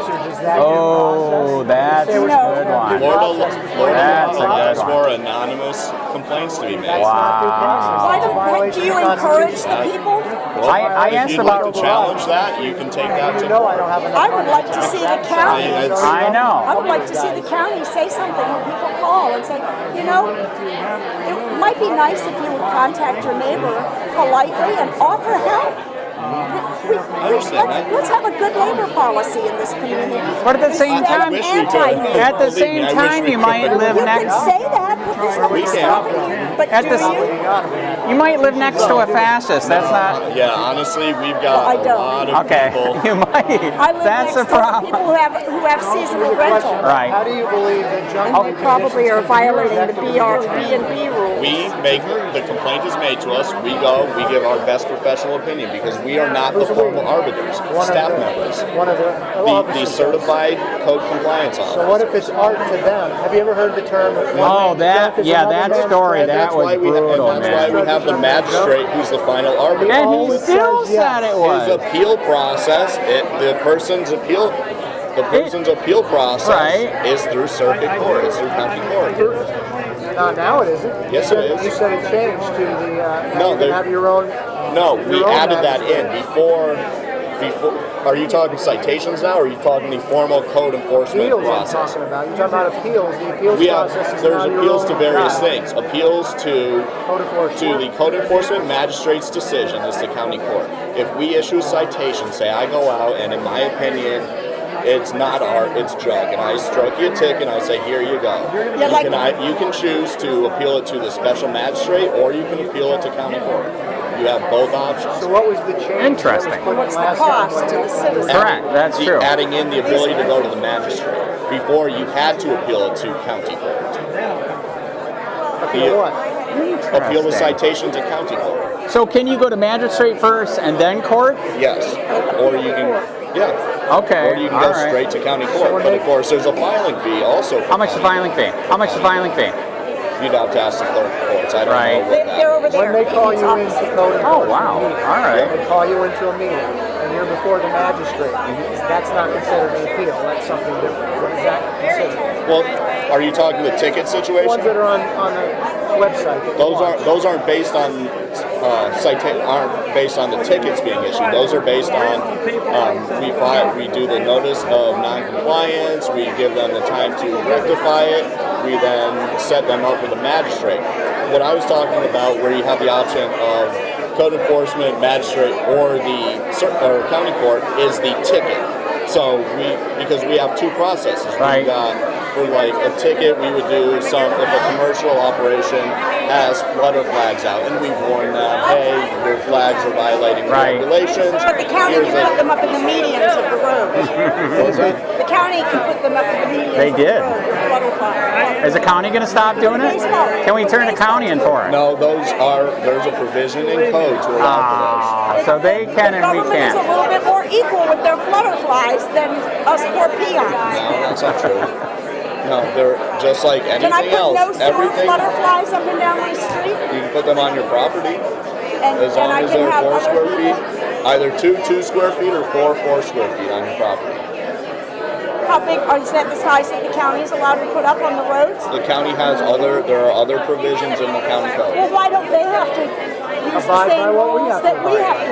[SPEAKER 2] Oh, that's a good one. That's a good
[SPEAKER 5] allows
[SPEAKER 2] one.
[SPEAKER 5] for anonymous complaints to be made.
[SPEAKER 2] Wow.
[SPEAKER 6] Why do you encourage the people?
[SPEAKER 5] Well,
[SPEAKER 2] I
[SPEAKER 5] if
[SPEAKER 2] asked
[SPEAKER 5] you'd
[SPEAKER 2] about-
[SPEAKER 5] like to challenge that, you can take that to court.
[SPEAKER 6] I would like to see the county.
[SPEAKER 2] I know.
[SPEAKER 6] I would like to see the county say something when people call and say, you know, it might be nice if you would contact your neighbor politely and offer help. Let's have a good neighbor policy in this community.
[SPEAKER 2] But at the same time, at the same time, you might live
[SPEAKER 6] You can
[SPEAKER 2] next.
[SPEAKER 6] say that, but there's nobody stopping you. But
[SPEAKER 2] At
[SPEAKER 6] do
[SPEAKER 2] the,
[SPEAKER 6] you?
[SPEAKER 2] you might live next to a fascist. That's not.
[SPEAKER 5] Yeah, honestly, we've
[SPEAKER 6] Well, I
[SPEAKER 5] got a
[SPEAKER 6] don't.
[SPEAKER 5] lot of
[SPEAKER 2] Okay,
[SPEAKER 5] people.
[SPEAKER 2] you might.
[SPEAKER 6] I live
[SPEAKER 2] That's
[SPEAKER 6] next
[SPEAKER 2] the
[SPEAKER 6] door to
[SPEAKER 2] problem.
[SPEAKER 6] people who have seasonal rental.
[SPEAKER 2] Right.
[SPEAKER 4] How do you believe that junk
[SPEAKER 6] And they probably are violating the B&B rules.
[SPEAKER 5] We make, the complaint is made to us, we go, we give our best professional opinion because we are not the formal arbiters, staff members.
[SPEAKER 4] one of the
[SPEAKER 5] The
[SPEAKER 4] officers?
[SPEAKER 5] certified code compliance officers.
[SPEAKER 4] So what if it's art to them? Have you ever heard the term?
[SPEAKER 2] Oh, that, yeah, that story,
[SPEAKER 5] And
[SPEAKER 2] that
[SPEAKER 5] that's
[SPEAKER 2] was
[SPEAKER 5] why we
[SPEAKER 2] brutal,
[SPEAKER 5] and that's why we
[SPEAKER 2] man.
[SPEAKER 5] have the magistrate who's the final arbiter.
[SPEAKER 2] And he
[SPEAKER 4] always
[SPEAKER 2] still
[SPEAKER 4] says yes.
[SPEAKER 2] said it
[SPEAKER 5] His
[SPEAKER 2] was.
[SPEAKER 5] appeal process, the person's appeal process
[SPEAKER 2] Right.
[SPEAKER 5] is through circuit court, it's through county court.
[SPEAKER 4] Now it isn't.
[SPEAKER 5] Yes, it is.
[SPEAKER 4] You said it changed to the,
[SPEAKER 5] No,
[SPEAKER 4] you can have your own.
[SPEAKER 5] No, we
[SPEAKER 4] your own
[SPEAKER 5] added that
[SPEAKER 4] magistrate.
[SPEAKER 5] in before. Are you talking citations now, or are you talking the formal code enforcement
[SPEAKER 4] Appeals I'm
[SPEAKER 5] process?
[SPEAKER 4] talking about. You're talking about appeals. The appeals
[SPEAKER 5] We have,
[SPEAKER 4] process is
[SPEAKER 5] there's
[SPEAKER 4] now your
[SPEAKER 5] appeals
[SPEAKER 4] own
[SPEAKER 5] to various
[SPEAKER 4] guy.
[SPEAKER 5] things. Appeals to
[SPEAKER 4] Code enforcement.
[SPEAKER 5] the code enforcement magistrate's decision is the county court. If we issue a citation, say I go out and in my opinion it's not art, it's junk, and I stroke you a ticket and I say here you go. You can choose to appeal it to the special magistrate or you can appeal it to county court. You have both options.
[SPEAKER 4] So what was the change?
[SPEAKER 2] Interesting.
[SPEAKER 4] that was put in
[SPEAKER 6] What's the
[SPEAKER 4] last
[SPEAKER 6] cost
[SPEAKER 4] time?
[SPEAKER 6] to the citizen?
[SPEAKER 2] Correct, that's true.
[SPEAKER 5] Adding in the ability to go to the magistrate. Before you had to appeal it to county court.
[SPEAKER 4] Appeal what?
[SPEAKER 5] Appeal the citation to county court.
[SPEAKER 2] So can you go to magistrate first and then court?
[SPEAKER 5] Yes. Or you can, yeah.
[SPEAKER 2] Okay,
[SPEAKER 5] Or you can
[SPEAKER 2] all
[SPEAKER 5] go
[SPEAKER 2] right.
[SPEAKER 5] straight to county court. But of course, there's a filing fee also. For
[SPEAKER 2] How much is the
[SPEAKER 5] county
[SPEAKER 2] filing fee? How much is the filing fee?
[SPEAKER 5] court. You'd have to ask the clerk of courts. I don't
[SPEAKER 2] Right.
[SPEAKER 5] know what that
[SPEAKER 6] They're over there.
[SPEAKER 4] When they call you into code enforcement
[SPEAKER 2] Oh, wow.
[SPEAKER 4] meeting,
[SPEAKER 2] All right.
[SPEAKER 4] they call you into a meeting, and you're before the magistrate. That's not considered an appeal. That's something different. What is that considered?
[SPEAKER 5] Well, are you talking the ticket
[SPEAKER 4] The ones
[SPEAKER 5] situation?
[SPEAKER 4] that are on the website. that you watch.
[SPEAKER 5] Those aren't based on aren't based on the tickets being issued. Those are based on we do the notice of non-compliance. We give them the time to rectify it. We then set them up with a magistrate. What I was talking about, where you have the option of code enforcement, magistrate, or the county court, is the ticket. So because we have two processes.
[SPEAKER 2] Right.
[SPEAKER 5] We got, for like a ticket, we would do if a commercial operation has flutter flags out, and we warn them, hey, your flags are violating the
[SPEAKER 2] Right.
[SPEAKER 5] regulations.
[SPEAKER 6] But the county
[SPEAKER 5] Here's
[SPEAKER 6] can put them up in the medians of the road.
[SPEAKER 5] What was that?
[SPEAKER 6] The county can put them up in the medians
[SPEAKER 2] They
[SPEAKER 6] of
[SPEAKER 2] did.
[SPEAKER 6] the road. The butterfly.
[SPEAKER 2] Is the county going to stop doing it? Can we turn the county in for it?
[SPEAKER 5] No, there's a provision in code to allow
[SPEAKER 2] So they can and we
[SPEAKER 6] The government is a
[SPEAKER 2] can't.
[SPEAKER 6] little bit more equal with their flutterflies than us poor peons.
[SPEAKER 5] for this. No, that's not true. No, they're just like
[SPEAKER 6] Can I
[SPEAKER 5] anything
[SPEAKER 6] put no
[SPEAKER 5] else.
[SPEAKER 6] sewer
[SPEAKER 5] Everything,
[SPEAKER 6] flutterflies up and down my street?
[SPEAKER 5] you can put them on your property as long
[SPEAKER 6] And I
[SPEAKER 5] as
[SPEAKER 6] can
[SPEAKER 5] they're
[SPEAKER 6] have
[SPEAKER 5] 4
[SPEAKER 6] other
[SPEAKER 5] square
[SPEAKER 6] people?
[SPEAKER 5] feet. Either 2 square feet or 4 square feet on your property.
[SPEAKER 6] How big, is that the size that the county is allowed to put up on the roads?
[SPEAKER 5] The county there are other provisions in the county code.
[SPEAKER 6] Well, why don't they have to use the
[SPEAKER 4] Abide by
[SPEAKER 6] same
[SPEAKER 4] what we
[SPEAKER 6] rules
[SPEAKER 4] have to
[SPEAKER 6] that we
[SPEAKER 4] abide
[SPEAKER 6] have to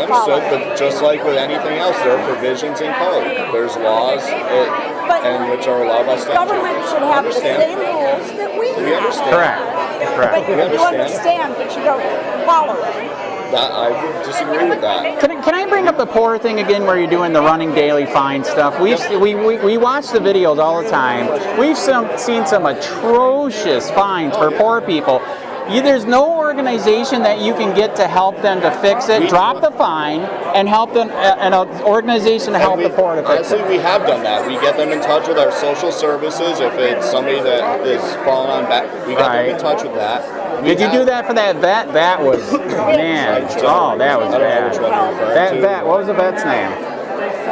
[SPEAKER 6] follow?
[SPEAKER 5] Understood, but just like with anything else, there are provisions in code. There's laws and which are allowed by statute.
[SPEAKER 6] Government should have the
[SPEAKER 5] Understand.
[SPEAKER 6] same rules that we
[SPEAKER 5] We
[SPEAKER 6] have.
[SPEAKER 5] understand.
[SPEAKER 2] Correct.
[SPEAKER 6] But
[SPEAKER 2] Correct.
[SPEAKER 6] you
[SPEAKER 5] understand.
[SPEAKER 6] understand, but you don't follow it.
[SPEAKER 5] I would disagree with that.
[SPEAKER 2] Can I bring up the poor thing again, where you're doing the running daily fine stuff? We watch the videos all the time. We've seen some atrocious fines for poor people. There's no organization that you can get to help them to fix it. Drop the fine and help them, and an organization to help the poor to fix
[SPEAKER 5] Honestly,
[SPEAKER 2] it.
[SPEAKER 5] we have done that. We get them in touch with our social services. If it's somebody that is falling on back, we get them in touch with that.
[SPEAKER 2] Did you do that for that vet? That was, man, oh, that was
[SPEAKER 5] I don't know which one
[SPEAKER 2] bad.
[SPEAKER 5] you're referring
[SPEAKER 2] That
[SPEAKER 5] to.
[SPEAKER 2] vet, what was the vet's name?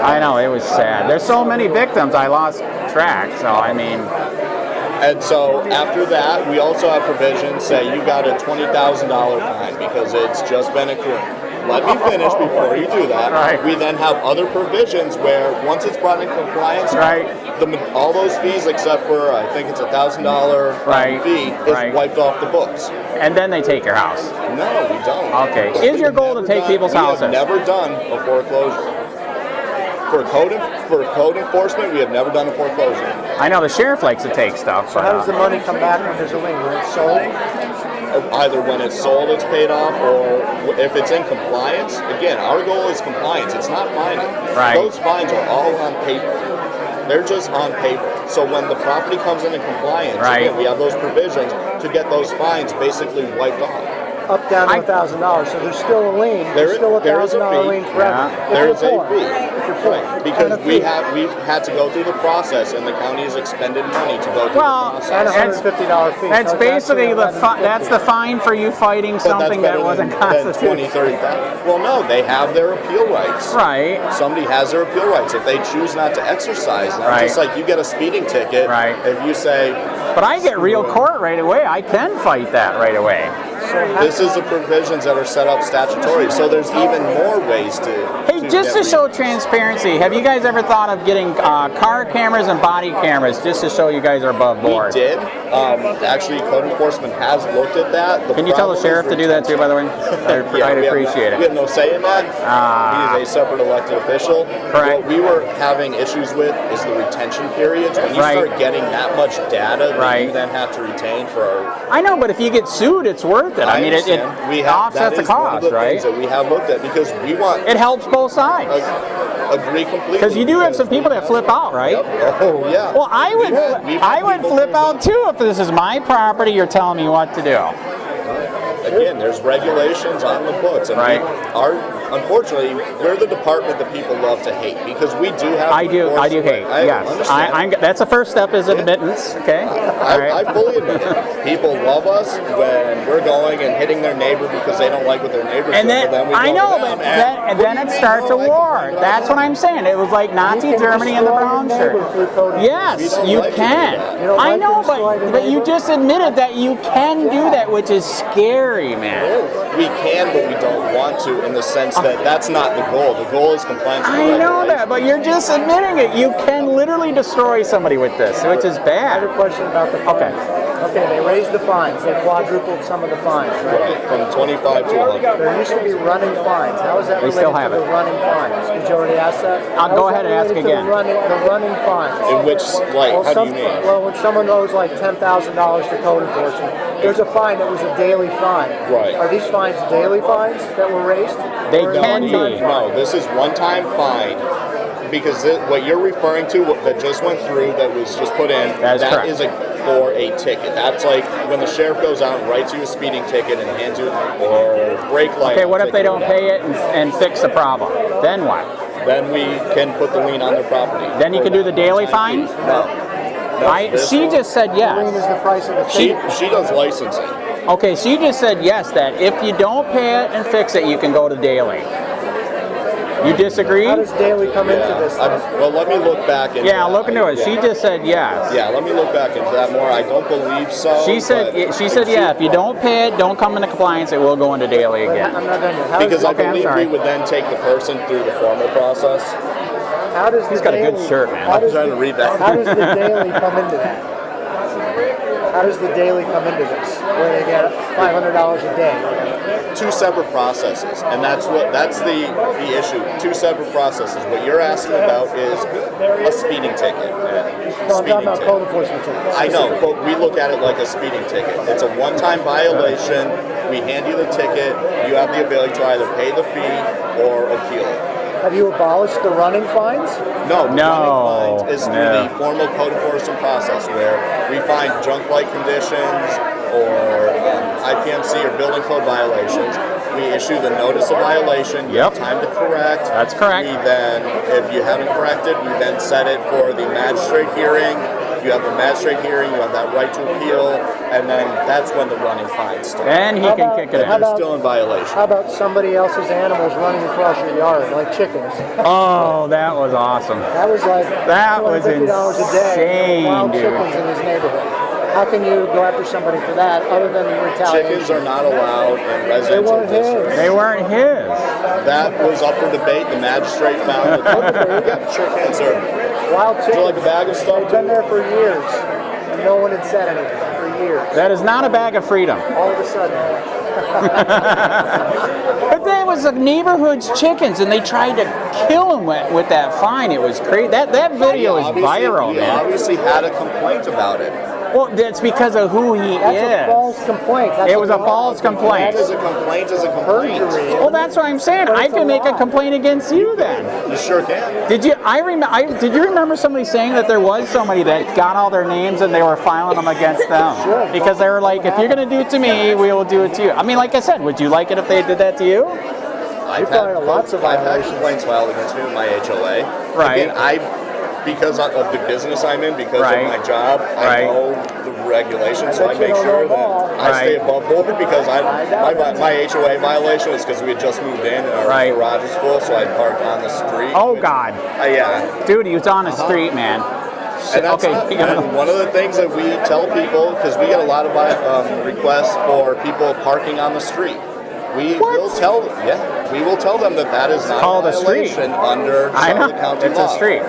[SPEAKER 2] I know, it was sad. There's so many victims, I lost track, so I mean,
[SPEAKER 5] And so after that, we also have provisions, say you got a $20,000 fine because it's just been accruing. Let me finish before you do that.
[SPEAKER 2] Right.
[SPEAKER 5] We then have other provisions where once it's brought in compliance, all those fees except for I think it's $1,000 fee is wiped off the books.
[SPEAKER 2] And then they take your house.
[SPEAKER 5] No, we don't.
[SPEAKER 2] Okay. Is your goal to take people's houses?
[SPEAKER 5] We have never done a foreclosure. For code enforcement, we have never done a foreclosure.
[SPEAKER 2] I know the sheriff likes to take stuff.
[SPEAKER 4] So how does the money come back when there's a lien? When it's sold?
[SPEAKER 5] Either when it's sold, it's paid off, or if it's in compliance. Again, our goal is compliance. It's not fining.
[SPEAKER 2] Right.
[SPEAKER 5] Those fines are all on paper. They're just on paper. So when the property comes into compliance, again, we have those provisions to get those fines basically wiped off.
[SPEAKER 4] Up down to $1,000. So there's still a lien. There's still a $1,000 lien forever.
[SPEAKER 5] There is a fee. Right, because we've had to go through the process, and the county has expended money to go through the process.
[SPEAKER 4] And a $150 fee.
[SPEAKER 2] That's basically that's the fine for you fighting something that wasn't constitutional.
[SPEAKER 5] Well, no, they have their appeal rights.
[SPEAKER 2] Right.
[SPEAKER 5] Somebody has their appeal rights. If they choose not to exercise them, just like you get a speeding ticket, if you say...
[SPEAKER 2] But I get real court right away. I can fight that right away.
[SPEAKER 5] This is the provisions that are set up statutory, so there's even more ways to...
[SPEAKER 2] Hey, just to show transparency, have you guys ever thought of getting car cameras and body cameras just to show you guys are above board?
[SPEAKER 5] We did. Actually, code enforcement has looked at that.
[SPEAKER 2] Can you tell the sheriff to do that too, by the way? I'd appreciate it.
[SPEAKER 5] We have no say in that. He is a separate elected official.
[SPEAKER 2] Correct.
[SPEAKER 5] What we were having issues with is the retention periods. When you start getting that much data that you then have to retain for our...
[SPEAKER 2] I know, but if you get sued, it's worth it. I mean, it offsets the cost, right?
[SPEAKER 5] That we have looked at because we want...
[SPEAKER 2] It helps both sides.
[SPEAKER 5] Agree completely.
[SPEAKER 2] Because you do have some people that flip out, right?
[SPEAKER 5] Oh, yeah.
[SPEAKER 2] Well, I would flip out too if this is my property, you're telling me what to do.
[SPEAKER 5] Again, there's regulations on the books, and unfortunately, we're the department that people love to hate because we do have.
[SPEAKER 2] I do hate. Yes, that's the first step is admittance. Okay.
[SPEAKER 5] I fully admit it. People love us when we're going and hitting their neighbor because they don't like what their neighbor
[SPEAKER 2] and
[SPEAKER 5] does.
[SPEAKER 2] then I know, but then it starts a war. That's what I'm saying. It was like Nazi Germany and the brown shirt. Yes, you can. I know, but you just admitted that you can do that, which is scary, man.
[SPEAKER 5] We can, but we don't want to in the sense that that's not the goal. The goal is compliance with
[SPEAKER 2] I know that, but you're just admitting it. You can literally destroy somebody with this, which is bad.
[SPEAKER 4] I have a question about the fines. Okay, they raised the fines. They quadrupled some of the fines, right?
[SPEAKER 5] From 25 to 100.
[SPEAKER 4] There used to be running fines. How is that related to the running fines? Did you already ask that?
[SPEAKER 2] I'll go ahead and ask again.
[SPEAKER 4] The running fines.
[SPEAKER 5] In which, how do you mean?
[SPEAKER 4] Well, when someone owes like $10,000 to code enforcement, there's a fine that was a daily fine.
[SPEAKER 5] Right.
[SPEAKER 4] Are these fines daily fines that were raised?
[SPEAKER 2] They can be.
[SPEAKER 5] No, this is one-time fine. Because what you're referring to that just went through, that was just put in, that is for a ticket. That's like when the sheriff goes out and writes you a speeding ticket and hands you or brake light. Okay,
[SPEAKER 2] what if they don't pay it and fix the problem? Then what?
[SPEAKER 5] Then we can put the lien on their property.
[SPEAKER 2] Then you can do the daily fine?
[SPEAKER 5] No.
[SPEAKER 2] She just said yes.
[SPEAKER 4] The lien is the price of the ticket.
[SPEAKER 5] She does licensing.
[SPEAKER 2] Okay, she just said yes, that if you don't pay it and fix it, you can go to daily. You disagree?
[SPEAKER 4] How does daily come into this?
[SPEAKER 5] Well, let me look back into that.
[SPEAKER 2] Look into it. She just said yes.
[SPEAKER 5] Yeah, let me look back into that more. I don't believe so.
[SPEAKER 2] She said yeah, if you don't pay it, don't come into compliance, it will go into daily again.
[SPEAKER 4] I'm not done yet.
[SPEAKER 5] Because I believe we would then take the person through the formal process.
[SPEAKER 4] How does
[SPEAKER 2] He's got a good shirt, man.
[SPEAKER 5] I'm trying to read that.
[SPEAKER 4] How does the daily come into that? How does the daily come into this? Where they get $500 a day?
[SPEAKER 5] Two separate processes, and that's the issue. Two separate processes. What you're asking about is a speeding ticket.
[SPEAKER 4] No, I'm talking about code enforcement tickets.
[SPEAKER 5] I know, but we look at it like a speeding ticket. It's a one-time violation. We hand you the ticket. You have the ability to either pay the fee or appeal it.
[SPEAKER 4] Have you abolished the running fines?
[SPEAKER 5] No, running fines is through the formal code enforcement process where we find junk light conditions or IPMC or building code violations. We issue the notice of violation. You have time to correct.
[SPEAKER 2] That's correct.
[SPEAKER 5] We then, if you haven't corrected, we then set it for the magistrate hearing. You have the magistrate hearing, you have that right to appeal, and then that's when the running fine starts.
[SPEAKER 2] And he can kick it in.
[SPEAKER 5] They're still in violation.
[SPEAKER 4] How about somebody else's animals running across your yard, like chickens?
[SPEAKER 2] Oh, that was awesome.
[SPEAKER 4] That was like
[SPEAKER 2] that was
[SPEAKER 4] $50 a day.
[SPEAKER 2] insane,
[SPEAKER 4] Wild
[SPEAKER 2] dude.
[SPEAKER 4] chickens in his neighborhood. How can you go after somebody for that other than retaliation?
[SPEAKER 5] Chickens are not allowed in residential districts.
[SPEAKER 2] They weren't his.
[SPEAKER 5] That was up for debate. The magistrate found that sure can, sir.
[SPEAKER 4] Wild
[SPEAKER 5] Would you like a bag of stuff?
[SPEAKER 4] They've been there for years, and no one had said anything for years.
[SPEAKER 2] That is not a bag of freedom.
[SPEAKER 4] All of a sudden.
[SPEAKER 2] But that was the neighborhood's chickens, and they tried to kill him with that fine. It was crazy. That video is viral,
[SPEAKER 5] He
[SPEAKER 2] man.
[SPEAKER 5] obviously had a complaint about it.
[SPEAKER 2] Well, that's because of who he
[SPEAKER 4] That's
[SPEAKER 2] is.
[SPEAKER 4] a false complaint. That's
[SPEAKER 2] It was a false complaint.
[SPEAKER 5] That is a complaint is a complaint.
[SPEAKER 4] Perjury.
[SPEAKER 2] Well, that's what I'm saying. I can make a complaint against you then.
[SPEAKER 5] You sure can.
[SPEAKER 2] Did you? Did you remember somebody saying that there was somebody that got all their names and they were filing them against them because they were like, if you're gonna do it to me, we will do it to you. I mean, like I said, would you like it if they did that to you?
[SPEAKER 5] I've had complaints filed against me with my HOA.
[SPEAKER 2] Right.
[SPEAKER 5] Again, because of the business I'm in, because of my job, I know the regulations, so I make sure that I stay above board because my HOA violation is because we had just moved in and our garage is full, so I parked on the street.
[SPEAKER 2] Oh, God.
[SPEAKER 5] Yeah.
[SPEAKER 2] Dude, he was on the street, man.
[SPEAKER 5] And that's and one of the things that we tell people, because we get a lot of requests for people parking on the street. We will tell them that is not a violation under Charlotte County law.
[SPEAKER 2] It's a street.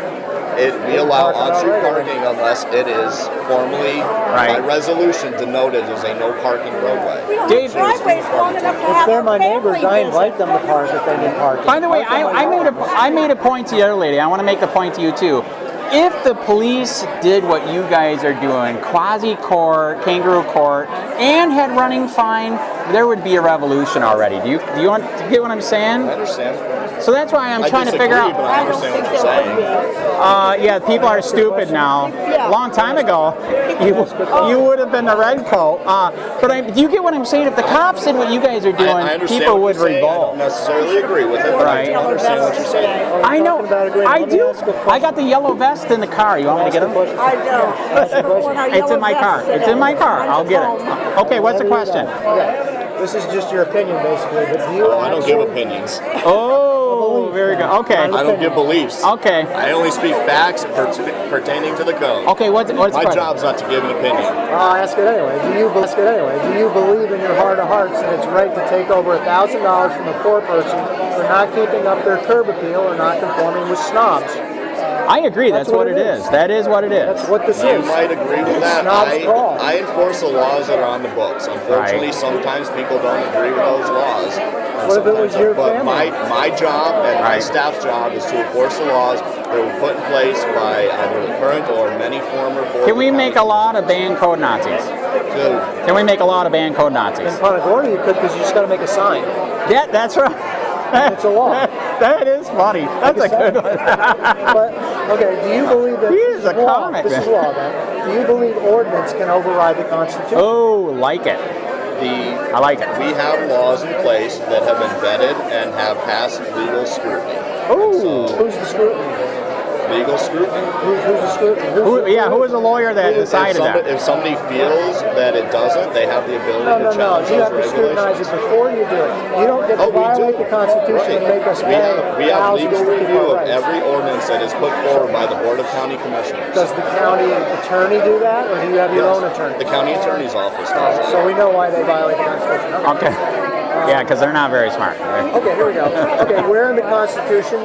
[SPEAKER 5] We allow on-street parking unless it is formally, by resolution, denoted as a no parking roadway.
[SPEAKER 2] Dave,
[SPEAKER 4] if they're my neighbors, I invite them to park if they need parking.
[SPEAKER 2] By the way, I made a point to the other lady. I want to make a point to you too. If the police did what you guys are doing, quasi-court, kangaroo court, and had running fine, there would be a revolution already. Do you get what I'm saying?
[SPEAKER 5] I understand.
[SPEAKER 2] So that's why I'm trying to figure out.
[SPEAKER 5] But I understand what you're saying.
[SPEAKER 2] Yeah, people are stupid now. A long time ago, you would have been the red coat. But do you get what I'm saying? If the cops did what you guys are doing, people would revolt.
[SPEAKER 5] I don't necessarily agree with it, but I do understand what you're saying.
[SPEAKER 2] I know. I do. I got the yellow vest in the car. You want me to get it?
[SPEAKER 6] I know.
[SPEAKER 2] It's in my car. It's in my car. I'll get it. Okay, what's the question?
[SPEAKER 4] This is just your opinion, basically. But do you
[SPEAKER 5] I don't give opinions.
[SPEAKER 2] Oh, very good. Okay.
[SPEAKER 5] I don't give beliefs.
[SPEAKER 2] Okay.
[SPEAKER 5] I only speak facts pertaining to the code.
[SPEAKER 2] Okay, what's the question?
[SPEAKER 5] My job's not to give an opinion.
[SPEAKER 4] I'll ask it anyway. Do you believe in your heart of hearts that it's right to take over $1,000 from a poor person for not keeping up their curb appeal or not conforming with snobs?
[SPEAKER 2] I agree. That's what it is. That is what it is.
[SPEAKER 4] That's what this
[SPEAKER 5] You
[SPEAKER 4] is.
[SPEAKER 5] might agree with that. I enforce the laws that are on the books. Unfortunately, sometimes people don't agree with those laws.
[SPEAKER 4] What if it was your
[SPEAKER 5] But
[SPEAKER 4] family?
[SPEAKER 5] my job and my staff's job is to enforce the laws that were put in place by either the current or many former board.
[SPEAKER 2] Can we make a law to ban code Nazis? Can we make a law to ban code Nazis?
[SPEAKER 4] In Punta Gorda you could, because you just got to make a sign.
[SPEAKER 2] Yeah, that's right.
[SPEAKER 4] It's a law.
[SPEAKER 2] That is funny. That's a good one.
[SPEAKER 4] But, okay, do you believe that
[SPEAKER 2] He is a comic,
[SPEAKER 4] this is
[SPEAKER 2] man.
[SPEAKER 4] law then? Do you believe ordinance can override the Constitution?
[SPEAKER 2] Oh, like it. I like it.
[SPEAKER 5] We have laws in place that have been vetted and have passed legal scrutiny.
[SPEAKER 2] Oh.
[SPEAKER 4] Who's the scrutiny?
[SPEAKER 5] Legal scrutiny.
[SPEAKER 4] Who's the scrutiny?
[SPEAKER 2] Who was the lawyer that decided that?
[SPEAKER 5] If somebody feels that it doesn't, they have the ability to challenge
[SPEAKER 4] You
[SPEAKER 5] those
[SPEAKER 4] have to scrutinize
[SPEAKER 5] regulations.
[SPEAKER 4] it before you do it. You don't get to violate the Constitution and make us pay
[SPEAKER 5] We have
[SPEAKER 4] thousands
[SPEAKER 5] legal
[SPEAKER 4] to keep
[SPEAKER 5] review
[SPEAKER 4] our
[SPEAKER 5] of
[SPEAKER 4] rights.
[SPEAKER 5] every ordinance that is put forward by the Board of County Commissioners.
[SPEAKER 4] Does the county attorney do that, or do you have your own attorney?
[SPEAKER 5] The county attorney's office does it.
[SPEAKER 4] So we know why they violate the Constitution.
[SPEAKER 2] Okay. Yeah, because they're not very smart.
[SPEAKER 4] Okay, here we go. Okay, where in the Constitution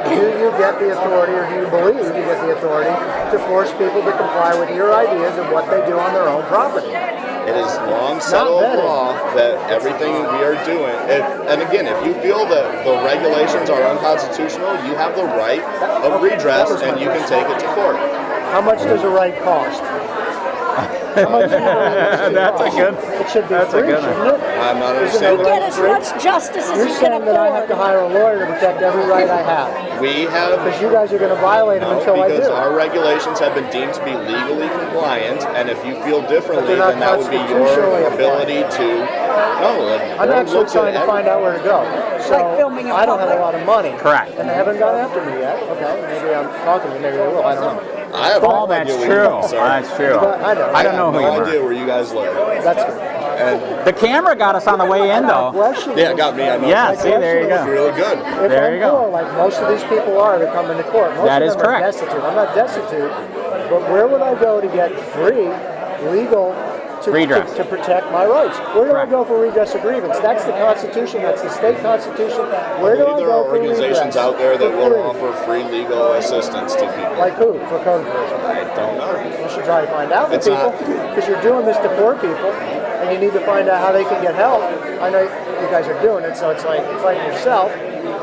[SPEAKER 4] do you get the authority, or do you believe you get the authority to force people to comply with your ideas of what they do on their own property?
[SPEAKER 5] It is long settled law that everything we are doing, and again, if you feel that the regulations are unconstitutional, you have the right of redress and you can take it to court.
[SPEAKER 4] How much does a right cost? How much
[SPEAKER 2] That's a good.
[SPEAKER 4] It should be
[SPEAKER 2] That's a
[SPEAKER 4] free,
[SPEAKER 2] good one.
[SPEAKER 4] shouldn't it?
[SPEAKER 5] I'm not
[SPEAKER 4] Isn't
[SPEAKER 5] understanding.
[SPEAKER 4] it
[SPEAKER 6] Get
[SPEAKER 4] right
[SPEAKER 6] as
[SPEAKER 4] free?
[SPEAKER 6] much justice as
[SPEAKER 4] You're
[SPEAKER 6] you can
[SPEAKER 4] saying that I have to
[SPEAKER 6] afford.
[SPEAKER 4] hire a lawyer to protect every right I have.
[SPEAKER 5] We have
[SPEAKER 4] Because you guys are going to violate them until I
[SPEAKER 5] because
[SPEAKER 4] do.
[SPEAKER 5] our regulations have been deemed to be legally compliant, and if you feel differently,
[SPEAKER 4] they're not
[SPEAKER 5] then that would be
[SPEAKER 4] constitutionally
[SPEAKER 5] your ability to. No,
[SPEAKER 4] I'm actually trying to find out where to go. So
[SPEAKER 6] Like filming in
[SPEAKER 4] I don't have a
[SPEAKER 6] public.
[SPEAKER 4] lot of money.
[SPEAKER 2] Correct.
[SPEAKER 4] And they haven't gone after me yet. Okay, maybe I'm talking to them. Maybe they will. I don't know.
[SPEAKER 5] I have
[SPEAKER 2] Oh,
[SPEAKER 5] no
[SPEAKER 2] that's
[SPEAKER 5] idea
[SPEAKER 2] true.
[SPEAKER 5] where you live, sir.
[SPEAKER 2] That's true.
[SPEAKER 4] But
[SPEAKER 2] I don't know who
[SPEAKER 5] no
[SPEAKER 2] you
[SPEAKER 5] idea
[SPEAKER 2] are.
[SPEAKER 5] where you guys live.
[SPEAKER 4] That's good.
[SPEAKER 5] And
[SPEAKER 2] The camera got us on the way in, though.
[SPEAKER 5] yeah, it got me. I know.
[SPEAKER 2] Yeah, see, there you
[SPEAKER 5] It's
[SPEAKER 2] go.
[SPEAKER 5] really good.
[SPEAKER 4] If
[SPEAKER 2] There
[SPEAKER 4] I'm
[SPEAKER 2] you go.
[SPEAKER 4] poor, like most of these people are that come into court, most
[SPEAKER 2] That
[SPEAKER 4] of
[SPEAKER 2] is
[SPEAKER 4] them
[SPEAKER 2] correct.
[SPEAKER 4] are destitute. I'm not destitute, but where would I go to get free legal to protect my rights. Where do I go for redress of grievance? That's the Constitution. That's the state Constitution. Where do I
[SPEAKER 5] there
[SPEAKER 4] go
[SPEAKER 5] are
[SPEAKER 4] for
[SPEAKER 5] organizations
[SPEAKER 4] redress?
[SPEAKER 5] out there that will offer free legal assistance to people.
[SPEAKER 4] Like who? For code enforcement?
[SPEAKER 5] I don't know.
[SPEAKER 4] You should try to find out for
[SPEAKER 5] It's
[SPEAKER 4] people, because you're doing this to poor people, and you need to find out how they can get help. I know you guys are doing it, so it's like fighting yourself,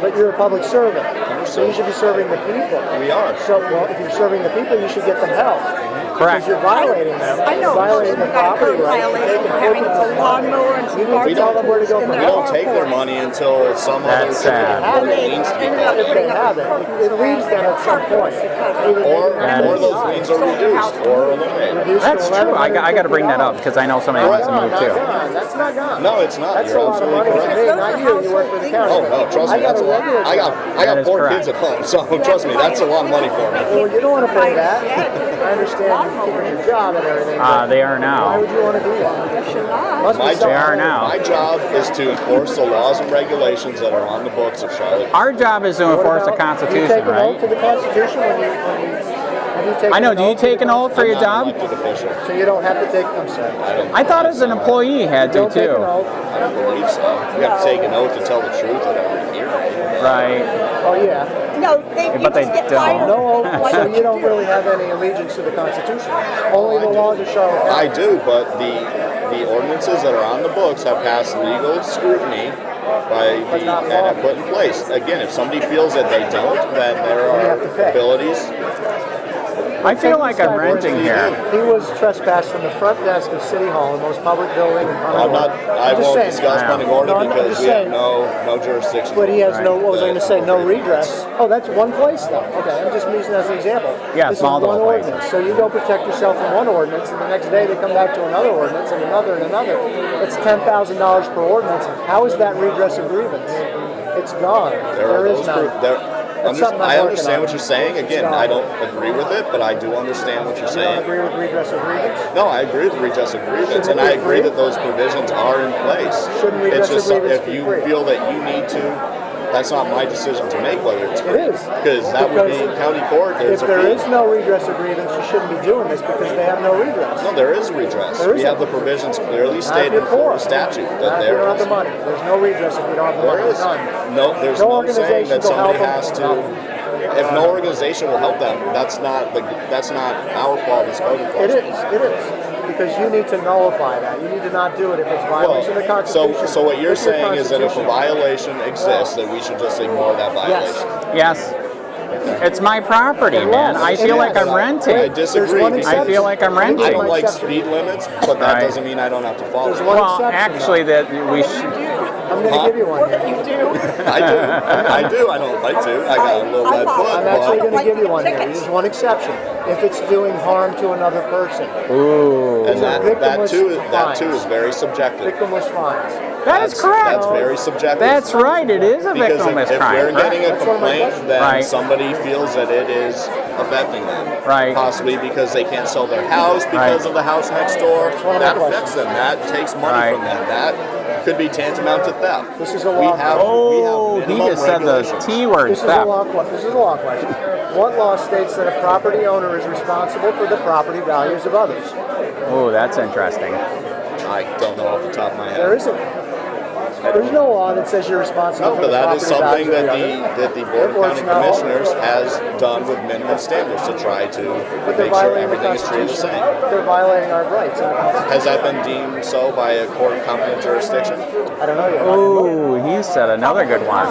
[SPEAKER 4] but you're a public servant, so you should be serving the people.
[SPEAKER 5] We are.
[SPEAKER 4] So, well, if you're serving the people, you should get them help.
[SPEAKER 2] Correct.
[SPEAKER 4] Because you're violating them.
[SPEAKER 7] I know.
[SPEAKER 4] You're violating the
[SPEAKER 7] Got a
[SPEAKER 4] property
[SPEAKER 7] code
[SPEAKER 4] rights.
[SPEAKER 7] violation for having a lawnmower and some
[SPEAKER 4] You need to tell them where to go from
[SPEAKER 5] We
[SPEAKER 4] there.
[SPEAKER 5] don't take their money until some other
[SPEAKER 2] That's sad.
[SPEAKER 4] Have it.
[SPEAKER 5] means to be
[SPEAKER 7] Ended up
[SPEAKER 5] paid.
[SPEAKER 4] If they have it, it leaves them at some point.
[SPEAKER 5] Or those liens are reduced or eliminated.
[SPEAKER 2] That's true. I got to bring that up because I know somebody wants to move too.
[SPEAKER 4] That's not gone.
[SPEAKER 5] No, it's not.
[SPEAKER 4] That's
[SPEAKER 5] You're
[SPEAKER 4] a lot of
[SPEAKER 5] absolutely
[SPEAKER 4] money to
[SPEAKER 5] correct.
[SPEAKER 4] me, not you. You work for the county.
[SPEAKER 5] Oh no, trust me, that's a lot. I
[SPEAKER 2] That
[SPEAKER 5] got
[SPEAKER 2] is
[SPEAKER 5] 4
[SPEAKER 2] correct.
[SPEAKER 5] kids at home, so trust me, that's a lot of money for me.
[SPEAKER 4] Well, you don't want to pay that. I understand you keeping your job and everything. but
[SPEAKER 2] They are
[SPEAKER 4] Why
[SPEAKER 2] now.
[SPEAKER 4] would you want to do that? Must be
[SPEAKER 5] My
[SPEAKER 4] something
[SPEAKER 2] They are
[SPEAKER 4] wrong.
[SPEAKER 2] now.
[SPEAKER 5] My job is to enforce the laws and regulations that are on the books of Charlotte.
[SPEAKER 2] Our job is to
[SPEAKER 4] What
[SPEAKER 2] enforce the
[SPEAKER 4] about- Do you
[SPEAKER 2] Constitution,
[SPEAKER 4] take an oath
[SPEAKER 2] right?
[SPEAKER 4] to the Constitution when you have you taken
[SPEAKER 2] I know.
[SPEAKER 4] an
[SPEAKER 2] Do you
[SPEAKER 4] oath to
[SPEAKER 2] take
[SPEAKER 4] the
[SPEAKER 2] an oath for your
[SPEAKER 5] I'm not
[SPEAKER 2] job?
[SPEAKER 5] an elected official.
[SPEAKER 4] So you don't have to take. I'm sorry.
[SPEAKER 2] I thought as an employee you had to
[SPEAKER 4] Don't take an
[SPEAKER 2] too.
[SPEAKER 4] oath.
[SPEAKER 5] I don't believe so. You have to take an oath to tell the truth at every hearing.
[SPEAKER 2] Right.
[SPEAKER 4] Oh yeah.
[SPEAKER 7] No, you
[SPEAKER 2] But they
[SPEAKER 7] just get
[SPEAKER 2] don't.
[SPEAKER 7] fired.
[SPEAKER 4] No oath. So you don't really have any allegiance to the Constitution. Only the laws of Charlotte
[SPEAKER 5] I
[SPEAKER 4] County.
[SPEAKER 5] do, but the ordinances that are on the books have passed legal scrutiny and have put in place. Again, if somebody feels that they don't, then there
[SPEAKER 4] have to pay.
[SPEAKER 5] are abilities.
[SPEAKER 2] I feel like I'm renting here.
[SPEAKER 4] He was trespassed from the front desk of City Hall, the most public building in
[SPEAKER 5] I
[SPEAKER 4] I'm just
[SPEAKER 5] won't
[SPEAKER 4] saying.
[SPEAKER 5] discuss
[SPEAKER 2] Wow.
[SPEAKER 5] Punta Gorda
[SPEAKER 4] No, I'm
[SPEAKER 5] because
[SPEAKER 4] just
[SPEAKER 5] we have
[SPEAKER 4] saying.
[SPEAKER 5] no jurisdiction.
[SPEAKER 4] But he has no, what was I going to say, no
[SPEAKER 5] Right.
[SPEAKER 4] redress. Oh, that's one place though. Okay, I'm just using that as an example.
[SPEAKER 2] Yeah,
[SPEAKER 4] This is
[SPEAKER 2] small
[SPEAKER 4] one
[SPEAKER 2] little places.
[SPEAKER 4] ordinance. So you go protect yourself from one ordinance, and the next day they come back to another ordinance, and another, and another. It's $10,000 per ordinance. How is that redress of grievance? It's gone. There is none. That's something I'm
[SPEAKER 5] I
[SPEAKER 4] working
[SPEAKER 5] understand
[SPEAKER 4] on.
[SPEAKER 5] what you're saying. Again, I don't agree with it, but I do understand what you're
[SPEAKER 4] You don't
[SPEAKER 5] saying.
[SPEAKER 4] agree with redress of grievance?
[SPEAKER 5] No, I agree with redress of grievance,
[SPEAKER 4] Shouldn't
[SPEAKER 5] and
[SPEAKER 4] it be
[SPEAKER 5] I agree
[SPEAKER 4] free?
[SPEAKER 5] that those provisions are in place.
[SPEAKER 4] Shouldn't redress
[SPEAKER 5] It's just
[SPEAKER 4] of grievance
[SPEAKER 5] if
[SPEAKER 4] be
[SPEAKER 5] you
[SPEAKER 4] free?
[SPEAKER 5] feel that you need to, that's not my decision to make whether it's free.
[SPEAKER 4] It is.
[SPEAKER 5] Because that would be
[SPEAKER 4] Because
[SPEAKER 5] county court.
[SPEAKER 4] If
[SPEAKER 5] There's a
[SPEAKER 4] there
[SPEAKER 5] fee.
[SPEAKER 4] is no redress of grievance, you shouldn't be doing this because they have no redress.
[SPEAKER 5] No, there is redress.
[SPEAKER 4] There
[SPEAKER 5] We
[SPEAKER 4] isn't.
[SPEAKER 5] have the provisions clearly
[SPEAKER 4] Not if
[SPEAKER 5] stated
[SPEAKER 4] you're
[SPEAKER 5] in
[SPEAKER 4] poor.
[SPEAKER 5] Florida statute
[SPEAKER 4] Not
[SPEAKER 5] that
[SPEAKER 4] if you don't
[SPEAKER 5] there
[SPEAKER 4] have
[SPEAKER 5] is.
[SPEAKER 4] the money. There's no redress if you don't have the
[SPEAKER 5] There
[SPEAKER 4] money.
[SPEAKER 5] is.
[SPEAKER 4] None.
[SPEAKER 5] No, there's
[SPEAKER 4] No
[SPEAKER 5] no saying
[SPEAKER 4] organization
[SPEAKER 5] that
[SPEAKER 4] will
[SPEAKER 5] somebody
[SPEAKER 4] help
[SPEAKER 5] has
[SPEAKER 4] them.
[SPEAKER 5] to. If no organization will help them, that's not our fault as code
[SPEAKER 4] It
[SPEAKER 5] enforcement.
[SPEAKER 4] is. It is. Because you need to nullify that. You need to not do it if it's violation of the Constitution.
[SPEAKER 5] So what you're
[SPEAKER 4] It's your
[SPEAKER 5] saying is that if a
[SPEAKER 4] Constitution.
[SPEAKER 5] violation exists, that we should just ignore that violation.
[SPEAKER 2] Yes. It's my property, man. I feel like I'm
[SPEAKER 5] I
[SPEAKER 2] renting.
[SPEAKER 5] disagree.
[SPEAKER 4] There's one
[SPEAKER 5] because
[SPEAKER 2] I feel like I'm
[SPEAKER 5] I
[SPEAKER 2] renting.
[SPEAKER 5] don't like
[SPEAKER 4] exception.
[SPEAKER 5] speed limits, but that
[SPEAKER 2] Right.
[SPEAKER 5] doesn't mean I don't have to follow
[SPEAKER 4] There's
[SPEAKER 5] them.
[SPEAKER 4] one
[SPEAKER 2] Well,
[SPEAKER 4] exception,
[SPEAKER 2] actually, that we should.
[SPEAKER 4] I'm going to give you one. Here.
[SPEAKER 5] I do. I don't like to. I got a little lead foot,
[SPEAKER 4] I'm actually
[SPEAKER 5] but
[SPEAKER 4] going to give you one here. There's one exception. If it's doing harm to another person.
[SPEAKER 2] Ooh.
[SPEAKER 5] and that
[SPEAKER 4] victimless
[SPEAKER 5] too
[SPEAKER 4] fines.
[SPEAKER 5] is very subjective.
[SPEAKER 4] Victimless fines.
[SPEAKER 2] That is correct.
[SPEAKER 5] That's very subjective.
[SPEAKER 2] That's right. It is a
[SPEAKER 5] because
[SPEAKER 2] victimless
[SPEAKER 5] if
[SPEAKER 2] crime.
[SPEAKER 5] we're getting a
[SPEAKER 4] That's one of my
[SPEAKER 5] complaint,
[SPEAKER 4] questions.
[SPEAKER 5] then
[SPEAKER 2] Right.
[SPEAKER 5] somebody feels that it is affecting them.
[SPEAKER 2] Right.
[SPEAKER 5] Possibly because they can't sell their house because
[SPEAKER 2] Right.
[SPEAKER 5] of the house next door.
[SPEAKER 4] one of my
[SPEAKER 5] That affects them. That takes money
[SPEAKER 2] Right.
[SPEAKER 5] from them. That could be tantamount to theft.
[SPEAKER 4] This is a
[SPEAKER 5] We
[SPEAKER 4] law.
[SPEAKER 5] have
[SPEAKER 2] Oh, he
[SPEAKER 5] minimum
[SPEAKER 2] just said the
[SPEAKER 5] regulations.
[SPEAKER 2] T word,
[SPEAKER 4] This is a
[SPEAKER 2] theft.
[SPEAKER 4] law question. This is a law question. What law states that a property owner is responsible for the property values of others?
[SPEAKER 2] Oh, that's interesting.
[SPEAKER 5] I don't know off the top of my head.
[SPEAKER 4] There isn't. There's no law that says you're responsible
[SPEAKER 5] No,
[SPEAKER 4] for
[SPEAKER 5] but
[SPEAKER 4] the
[SPEAKER 5] that
[SPEAKER 4] property
[SPEAKER 5] is something
[SPEAKER 4] values
[SPEAKER 5] that
[SPEAKER 4] of the other.
[SPEAKER 5] the Board of
[SPEAKER 4] Therefore,
[SPEAKER 5] County
[SPEAKER 4] it's not all.
[SPEAKER 5] Commissioners has done with minimum standards to try to
[SPEAKER 4] But they're
[SPEAKER 5] make sure
[SPEAKER 4] violating the
[SPEAKER 5] everything is treated the
[SPEAKER 4] Constitution.
[SPEAKER 5] same.
[SPEAKER 4] They're violating our rights in the Constitution.
[SPEAKER 5] Has that been deemed so by a court of competent jurisdiction?
[SPEAKER 4] I don't know yet.
[SPEAKER 2] Oh, he said another good one.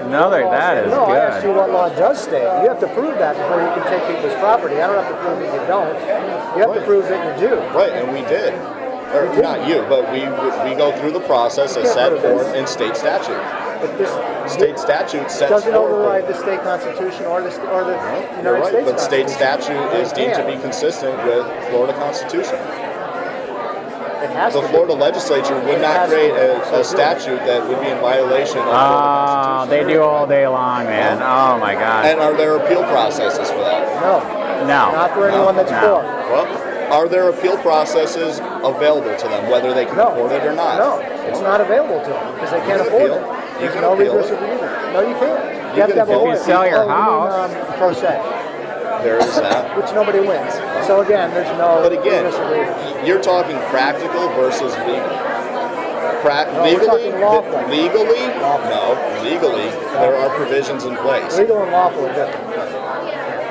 [SPEAKER 2] Another. That is
[SPEAKER 4] No, I asked you
[SPEAKER 2] good.
[SPEAKER 4] what law does state. You have to prove that before you can take people's property. I don't have to prove that you don't. You have to prove that you do.
[SPEAKER 5] Right, and we did. Or not you, but we go through the process as set forth in state statute.
[SPEAKER 4] But this
[SPEAKER 5] State statute sets
[SPEAKER 4] doesn't
[SPEAKER 5] forth.
[SPEAKER 4] override the state constitution or the
[SPEAKER 5] You're
[SPEAKER 4] United
[SPEAKER 5] right,
[SPEAKER 4] States
[SPEAKER 5] but state
[SPEAKER 4] Constitution.
[SPEAKER 5] statute is deemed to be
[SPEAKER 4] Yeah.
[SPEAKER 5] consistent with Florida Constitution.
[SPEAKER 4] It has
[SPEAKER 5] The
[SPEAKER 4] to be.
[SPEAKER 5] Florida legislature would not create a statute that would be in violation of Florida
[SPEAKER 2] Ah,
[SPEAKER 5] Constitution.
[SPEAKER 2] they do all day long, man. Oh my God.
[SPEAKER 5] And are there appeal processes for that?
[SPEAKER 4] No,
[SPEAKER 2] No.
[SPEAKER 4] not for anyone that's
[SPEAKER 2] No.
[SPEAKER 4] poor.
[SPEAKER 5] Well, are there appeal processes available to them, whether they can
[SPEAKER 4] No.
[SPEAKER 5] afford it or not?
[SPEAKER 4] No, it's not available to them because they can't
[SPEAKER 5] You can
[SPEAKER 4] afford
[SPEAKER 5] appeal.
[SPEAKER 4] it.
[SPEAKER 5] You
[SPEAKER 4] There's
[SPEAKER 5] can
[SPEAKER 4] no
[SPEAKER 5] appeal
[SPEAKER 4] redress
[SPEAKER 5] it.
[SPEAKER 4] of grievance. No, you can't. You have
[SPEAKER 5] can
[SPEAKER 4] to have a
[SPEAKER 5] appeal.
[SPEAKER 4] lawyer.
[SPEAKER 2] If you sell your
[SPEAKER 4] Oh, you mean,
[SPEAKER 2] house.
[SPEAKER 4] pro se.
[SPEAKER 5] There is that.
[SPEAKER 4] Which nobody wins. So again, there's no.
[SPEAKER 5] But again,
[SPEAKER 4] disagreement.
[SPEAKER 5] you're talking practical versus legal.
[SPEAKER 4] Legally?
[SPEAKER 5] Legally? No. Legally, there are provisions in place.
[SPEAKER 4] Legal and lawful are different.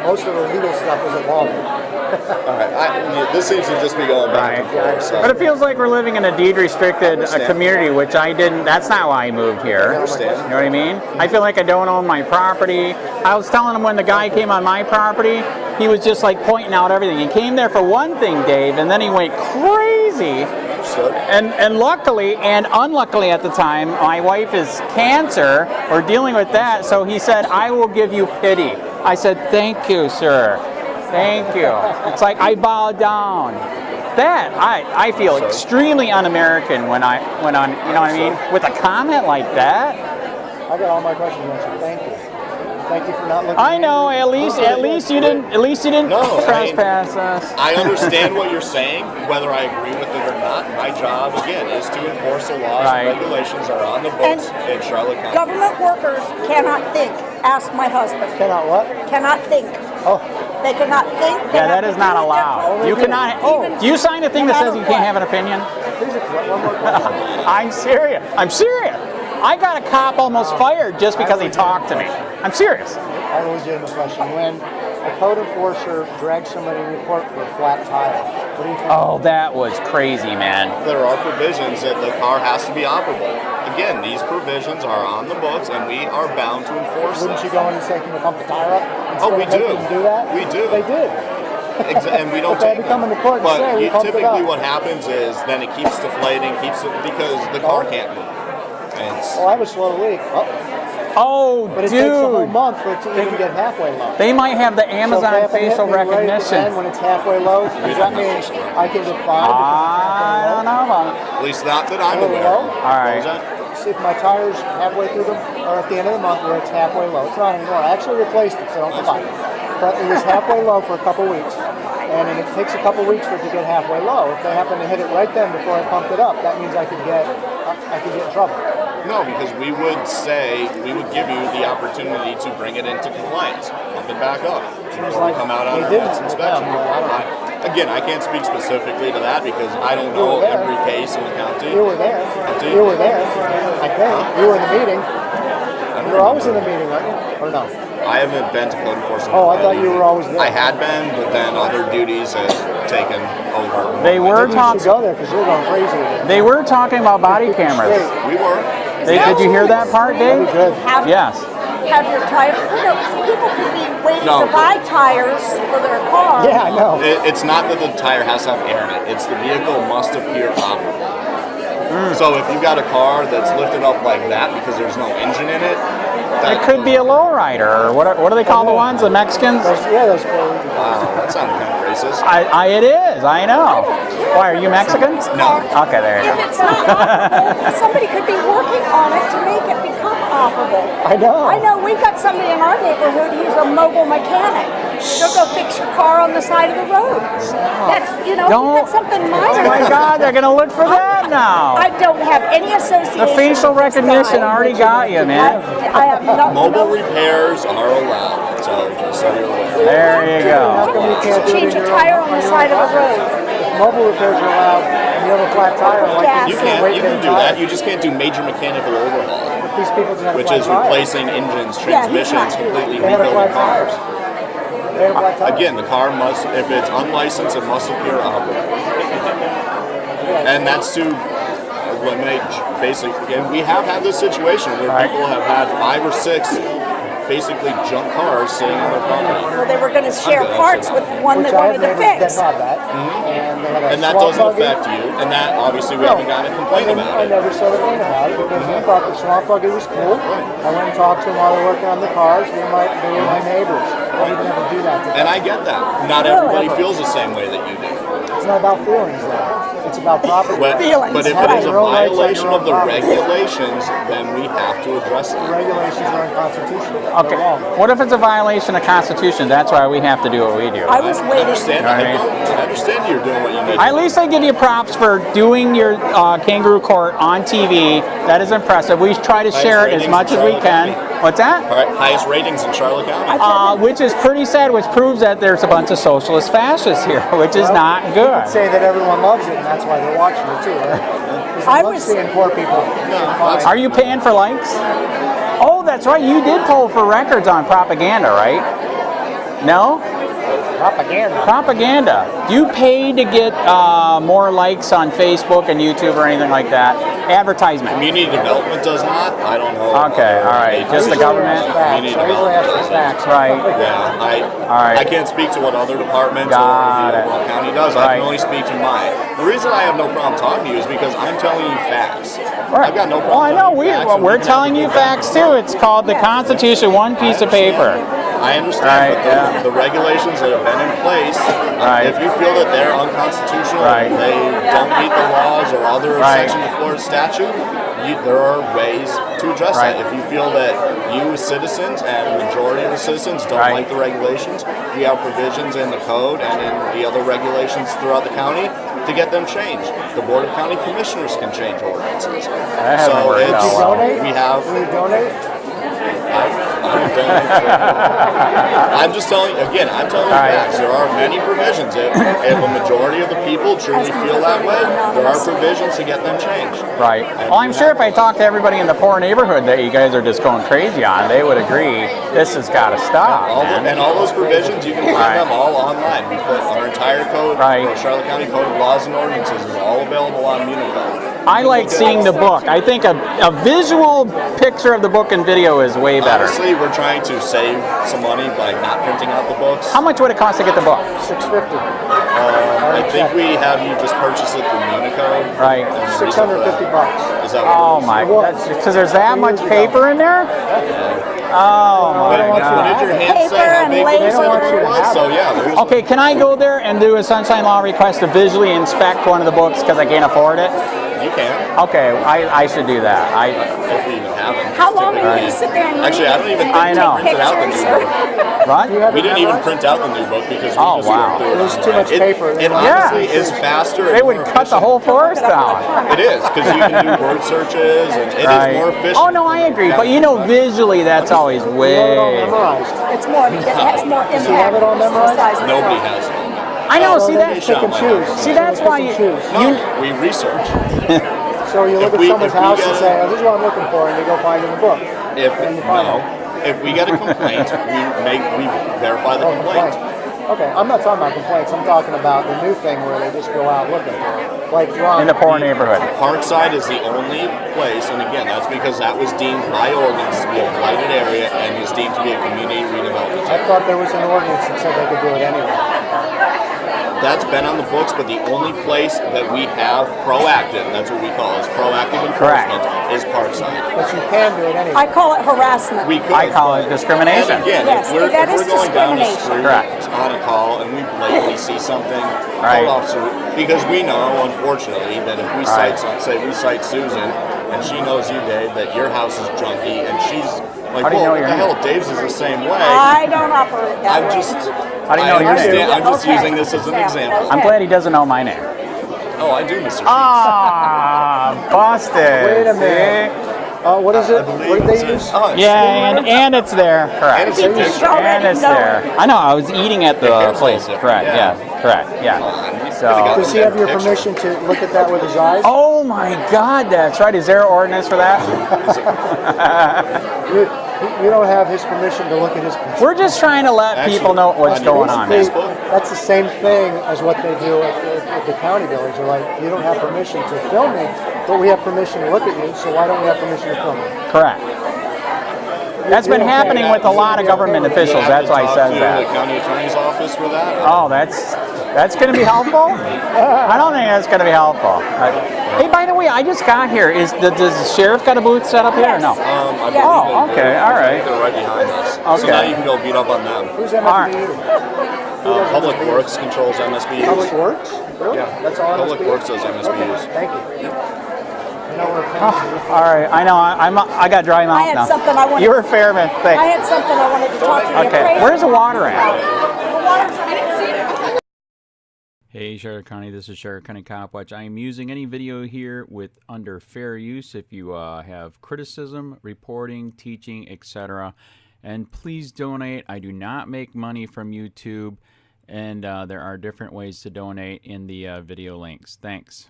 [SPEAKER 4] Most of the legal stuff isn't lawful.
[SPEAKER 5] All right. This seems to just be going back and forth. So.
[SPEAKER 2] But it feels like we're living in a deed-restricted community, which I didn't. That's not why I moved here.
[SPEAKER 5] I understand.
[SPEAKER 2] You know what I mean? I feel like I don't own my property. I was telling him when the guy came on my property, he was just like pointing out everything. He came there for one thing, Dave, and then he went crazy. And luckily and unluckily at the time, my wife is cancer. We're dealing with that. So he said, I will give you pity. I said, thank you, sir. Thank you. It's like I bow down. That I feel extremely un-American when I went on, you know what I mean? With a comment like that.
[SPEAKER 4] I got all my questions answered. Thank you. Thank you for not looking.
[SPEAKER 2] I know. At least you didn't trespass us.
[SPEAKER 5] I understand what you're saying, whether I agree with it or not. My job, again, is to enforce the laws and regulations that are on the books in Charlotte County.
[SPEAKER 6] Government workers cannot think. Ask my husband.
[SPEAKER 4] Cannot what?
[SPEAKER 6] Cannot think.
[SPEAKER 4] Oh.
[SPEAKER 6] They cannot think.
[SPEAKER 2] Yeah, that is not allowed. You cannot. Do you sign a thing that says you can't have an opinion? I'm serious. I'm serious. I got a cop almost fired just because he talked to me. I'm serious.
[SPEAKER 4] I have a legitimate question. When a code enforcer drags somebody in court for a flat tire, what do you think?
[SPEAKER 2] Oh, that was crazy, man.
[SPEAKER 5] There are provisions that the car has to be operable. Again, these provisions are on the books, and we are bound to enforce them.
[SPEAKER 4] Wouldn't you go in and say, can you pump the tire up?
[SPEAKER 5] Oh, we do.
[SPEAKER 4] Do that?
[SPEAKER 5] We do.
[SPEAKER 4] They did.
[SPEAKER 5] And we don't
[SPEAKER 4] but
[SPEAKER 5] take
[SPEAKER 4] they come into court and
[SPEAKER 5] but
[SPEAKER 4] say, we pumped it
[SPEAKER 5] typically
[SPEAKER 4] up.
[SPEAKER 5] what happens is then it keeps deflating, because the car can't move.
[SPEAKER 4] Oh, I have a slow leak.
[SPEAKER 2] Oh,
[SPEAKER 4] but it takes a whole month for it to even get halfway low.
[SPEAKER 2] They might have the Amazon facial recognition.
[SPEAKER 4] When it's halfway low, does that mean I can get fined?
[SPEAKER 2] I don't know about it.
[SPEAKER 5] At least not that I'm aware of.
[SPEAKER 2] All right.
[SPEAKER 4] See if my tire's halfway through them, or at the end of the month where it's halfway low. It's not anymore. I actually replaced it, so don't buy it. But it was halfway low for a couple weeks. And it takes a couple weeks for it to get halfway low. If they happen to hit it right then before I pumped it up, that means I could get in trouble.
[SPEAKER 5] No, because we would give you the opportunity to bring it into compliance, pump it back up before we come out on our next inspection. Again, I can't speak specifically to that because I don't know every case in the county.
[SPEAKER 4] You were there. You were there. I think. You were in the meeting. You were always in the meeting, weren't you? Or no?
[SPEAKER 5] I haven't been to code enforcement.
[SPEAKER 4] Oh, I thought you were always there.
[SPEAKER 5] I had been, but then other duties have taken over.
[SPEAKER 2] They were talking.
[SPEAKER 4] Go there because you're going crazy.
[SPEAKER 2] They were talking about body cameras.
[SPEAKER 5] We were.
[SPEAKER 2] Did you hear that part, Dave? Yes.
[SPEAKER 6] Have your tires. People could be waiting to buy tires for their car.
[SPEAKER 4] Yeah, I know.
[SPEAKER 5] It's not that the tire has to have air in it. It's the vehicle must appear operable. So if you got a car that's lifted up like that because there's no engine in it,
[SPEAKER 2] it could be a lowrider, or what do they call the ones? The Mexicans?
[SPEAKER 4] Those
[SPEAKER 5] wow, that sounds kind of racist.
[SPEAKER 2] It is. I know. Why, are you Mexican?
[SPEAKER 5] No.
[SPEAKER 2] Okay, there you go.
[SPEAKER 6] If it's not operable, somebody could be working on it to make it become operable.
[SPEAKER 4] I know.
[SPEAKER 6] I know. We've got somebody in our neighborhood who's a mobile mechanic. They'll go fix your car on the side of the road. That's, that's something minor.
[SPEAKER 2] Oh my God, they're gonna look for that now.
[SPEAKER 6] I don't have any association.
[SPEAKER 2] The facial recognition already got you, man.
[SPEAKER 6] I have
[SPEAKER 5] Mobile repairs are allowed, so just so you're aware.
[SPEAKER 2] There you go.
[SPEAKER 6] Change a tire on the side of the road.
[SPEAKER 4] Mobile repairs are allowed, and you have a flat tire.
[SPEAKER 5] You can do that. You just can't do major mechanical overhaul, which is replacing engines, transmissions, completely rebuilding cars. Again, the car must, if it's unlicensed, it must appear operable. And that's to eliminate basically, and we have had this situation where people have had 5 or 6 basically junk cars sitting on their property.
[SPEAKER 6] Well, they were going to share parts with one they wanted to fix.
[SPEAKER 5] And that doesn't affect you, and that obviously we haven't gotten a complaint about
[SPEAKER 4] it. I never said a thing about it because I thought the swamp buggy was cool. I went and talked to them while they were working on the cars. They were my neighbors. I would never do that to them.
[SPEAKER 5] And I get that. Not everybody feels the same way that you do.
[SPEAKER 4] It's not about feelings, though. It's about property.
[SPEAKER 6] Feelings.
[SPEAKER 5] But if it is a violation of the regulations, then we have to address it.
[SPEAKER 4] The regulations are unconstitutional.
[SPEAKER 2] Okay. What if it's a violation of the Constitution? That's why we have to do what we do.
[SPEAKER 6] I was waiting.
[SPEAKER 5] I understand you're doing what you need.
[SPEAKER 2] At least I give you props for doing your kangaroo court on TV. That is impressive. We try to share it as much as we can. What's that?
[SPEAKER 5] Highest ratings in Charlotte County.
[SPEAKER 2] Which is pretty sad, which proves that there's a bunch of socialist fascists here, which is not
[SPEAKER 4] You
[SPEAKER 2] good.
[SPEAKER 4] could say that everyone loves it, and that's why they're watching it too, right? I love seeing poor people.
[SPEAKER 2] Are you paying for likes? Oh, that's right. You did poll for records on propaganda, right? No?
[SPEAKER 4] Propaganda.
[SPEAKER 2] Propaganda. Do you pay to get more likes on Facebook and YouTube or anything like that? Advertisement.
[SPEAKER 5] Community development does not. I don't know.
[SPEAKER 2] Okay, all right. Just the government?
[SPEAKER 5] Community development does.
[SPEAKER 2] Right.
[SPEAKER 5] Yeah, I can't speak to what other departments or the overall county does. I can only speak to mine. The reason I have no problem talking to you is because I'm telling you facts.
[SPEAKER 2] Right.
[SPEAKER 5] I've got no problem.
[SPEAKER 2] Well, I know we're telling you facts too. It's called the Constitution, one piece of paper.
[SPEAKER 5] I understand, but the regulations that have been in place, if you feel that they're unconstitutional, they don't meet the laws or other sections of Florida statute, there are ways to address that. If you feel that you as citizens and the majority of the citizens don't like the regulations, we have provisions in the code and in the other regulations throughout the county to get them changed. The Board of County Commissioners can change ordinances. So we have.
[SPEAKER 4] Will you donate?
[SPEAKER 5] I'm just telling you, again, I'm telling you facts. There are many provisions. If a majority of the people truly feel that way, there are provisions to get them changed.
[SPEAKER 2] Right. Well, I'm sure if I talk to everybody in the poor neighborhood that you guys are just going crazy on, they would agree this has got to stop.
[SPEAKER 5] And all those provisions, you can find them all online. We put our entire code, the Charlotte County Code of Laws and Ordinances is all available on Municode.
[SPEAKER 2] I like seeing the book. I think a visual picture of the book and video is way better.
[SPEAKER 5] Honestly, we're trying to save some money by not printing out the books.
[SPEAKER 2] How much would it cost to get the book?
[SPEAKER 4] $650.
[SPEAKER 5] I think we have you just purchase it through Municode.
[SPEAKER 2] Right.
[SPEAKER 4] $650.
[SPEAKER 5] Is that what
[SPEAKER 2] my God. Because there's that much paper in there? Oh my God.
[SPEAKER 5] What did your hand say how big the paper was? So yeah.
[SPEAKER 2] Okay, can I go there and do a sunshine law request to visually inspect one of the books because I can't afford it?
[SPEAKER 5] You can.
[SPEAKER 2] Okay, I should do that.
[SPEAKER 5] If we even have them.
[SPEAKER 6] How long are you sit there and
[SPEAKER 5] Actually, I don't even think we printed out the new book.
[SPEAKER 2] What?
[SPEAKER 5] We didn't even print out the new book because we just
[SPEAKER 2] wow.
[SPEAKER 5] threw it
[SPEAKER 4] There's too much paper.
[SPEAKER 5] It honestly is faster.
[SPEAKER 2] They would cut the whole forest down.
[SPEAKER 5] It is, because you can do word searches and it is more efficient.
[SPEAKER 2] Oh, no, I agree. But you know, visually, that's always way.
[SPEAKER 6] It's more, it has more impact.
[SPEAKER 4] Do you have it all memorized?
[SPEAKER 5] Nobody has it.
[SPEAKER 2] I know, see that?
[SPEAKER 4] Pick and choose.
[SPEAKER 2] See, that's why
[SPEAKER 5] we research.
[SPEAKER 4] So you look at someone's house and say, oh, this is what I'm looking for, and you go find in the book.
[SPEAKER 5] If we get a complaint, we verify the complaint.
[SPEAKER 4] Okay, I'm not talking about complaints. I'm talking about the new thing where they just go out looking for it. Like
[SPEAKER 2] in the poor neighborhood.
[SPEAKER 5] Parkside is the only place, and again, that's because that was deemed by ordinance to be a blighted area and is deemed to be a community redevelopment.
[SPEAKER 4] I thought there was an ordinance that said they could do it anyway.
[SPEAKER 5] That's been on the books, but the only place that we have proactive, that's what we call it, proactive enforcement, is Parkside.
[SPEAKER 4] But you can do it anyway.
[SPEAKER 6] I call it harassment.
[SPEAKER 2] I call it discrimination.
[SPEAKER 5] And again,
[SPEAKER 6] yes,
[SPEAKER 5] if we're going down the
[SPEAKER 6] discrimination.
[SPEAKER 5] street on a call and we blatantly see something, call officer, because we know, unfortunately, that if we cite, say we cite Susan, and she knows you, Dave, that your house is junky, and she's like, well, what the hell, Dave's is the same way.
[SPEAKER 6] I don't operate that way.
[SPEAKER 2] How do you know your name?
[SPEAKER 5] I'm just using this as an example.
[SPEAKER 2] I'm glad he doesn't know my name.
[SPEAKER 5] Oh, I do, Mr.
[SPEAKER 2] Ah, busted.
[SPEAKER 4] Wait a minute. What is it? What did they use?
[SPEAKER 2] Yeah, and it's there. Correct.
[SPEAKER 5] And
[SPEAKER 2] it's there. I know. I was eating at the place. Correct. Yeah. Correct. Yeah. So.
[SPEAKER 4] Does he have your permission to look at that with his eyes?
[SPEAKER 2] Oh my God, that's right. Is there an ordinance for that?
[SPEAKER 4] You don't have his permission to look at his computer.
[SPEAKER 2] We're just trying to let people know what's going on.
[SPEAKER 4] That's the same thing as what they do at the county buildings. They're like, you don't have permission to film me, but we have permission to look at you, so why don't we have permission to film you?
[SPEAKER 2] Correct. That's been happening with a lot of government officials. That's why he says that.
[SPEAKER 5] The county attorney's office for that?
[SPEAKER 2] Oh, that's going to be helpful? I don't think that's going to be helpful. Hey, by the way, I just got here. Does the sheriff got a booth set up here or no?
[SPEAKER 5] Oh,
[SPEAKER 2] okay, all right.
[SPEAKER 5] They're right behind us.
[SPEAKER 2] Okay.
[SPEAKER 5] So now you can go beat up on them.
[SPEAKER 4] Who's MSBU?
[SPEAKER 5] Public Works controls MSBUs.
[SPEAKER 4] Public Works? Really?
[SPEAKER 5] Yeah.
[SPEAKER 4] That's all
[SPEAKER 5] Public
[SPEAKER 4] MSBUs?
[SPEAKER 5] Works does MSBUs.
[SPEAKER 4] Okay, thank you.
[SPEAKER 2] All right, I know. I got dry mouth now.
[SPEAKER 6] I had something I wanted.
[SPEAKER 2] You were Fairman. Thanks.
[SPEAKER 6] I had something I wanted to talk to you.
[SPEAKER 2] Okay, where's the water at?
[SPEAKER 6] The water's
[SPEAKER 2] Hey Charlotte County, this is Charlotte County Copwatch. I am using any video here with under fair use if you have criticism, reporting, teaching, etc. And please donate. I do not make money from YouTube, and there are different ways to donate in the video links. Thanks.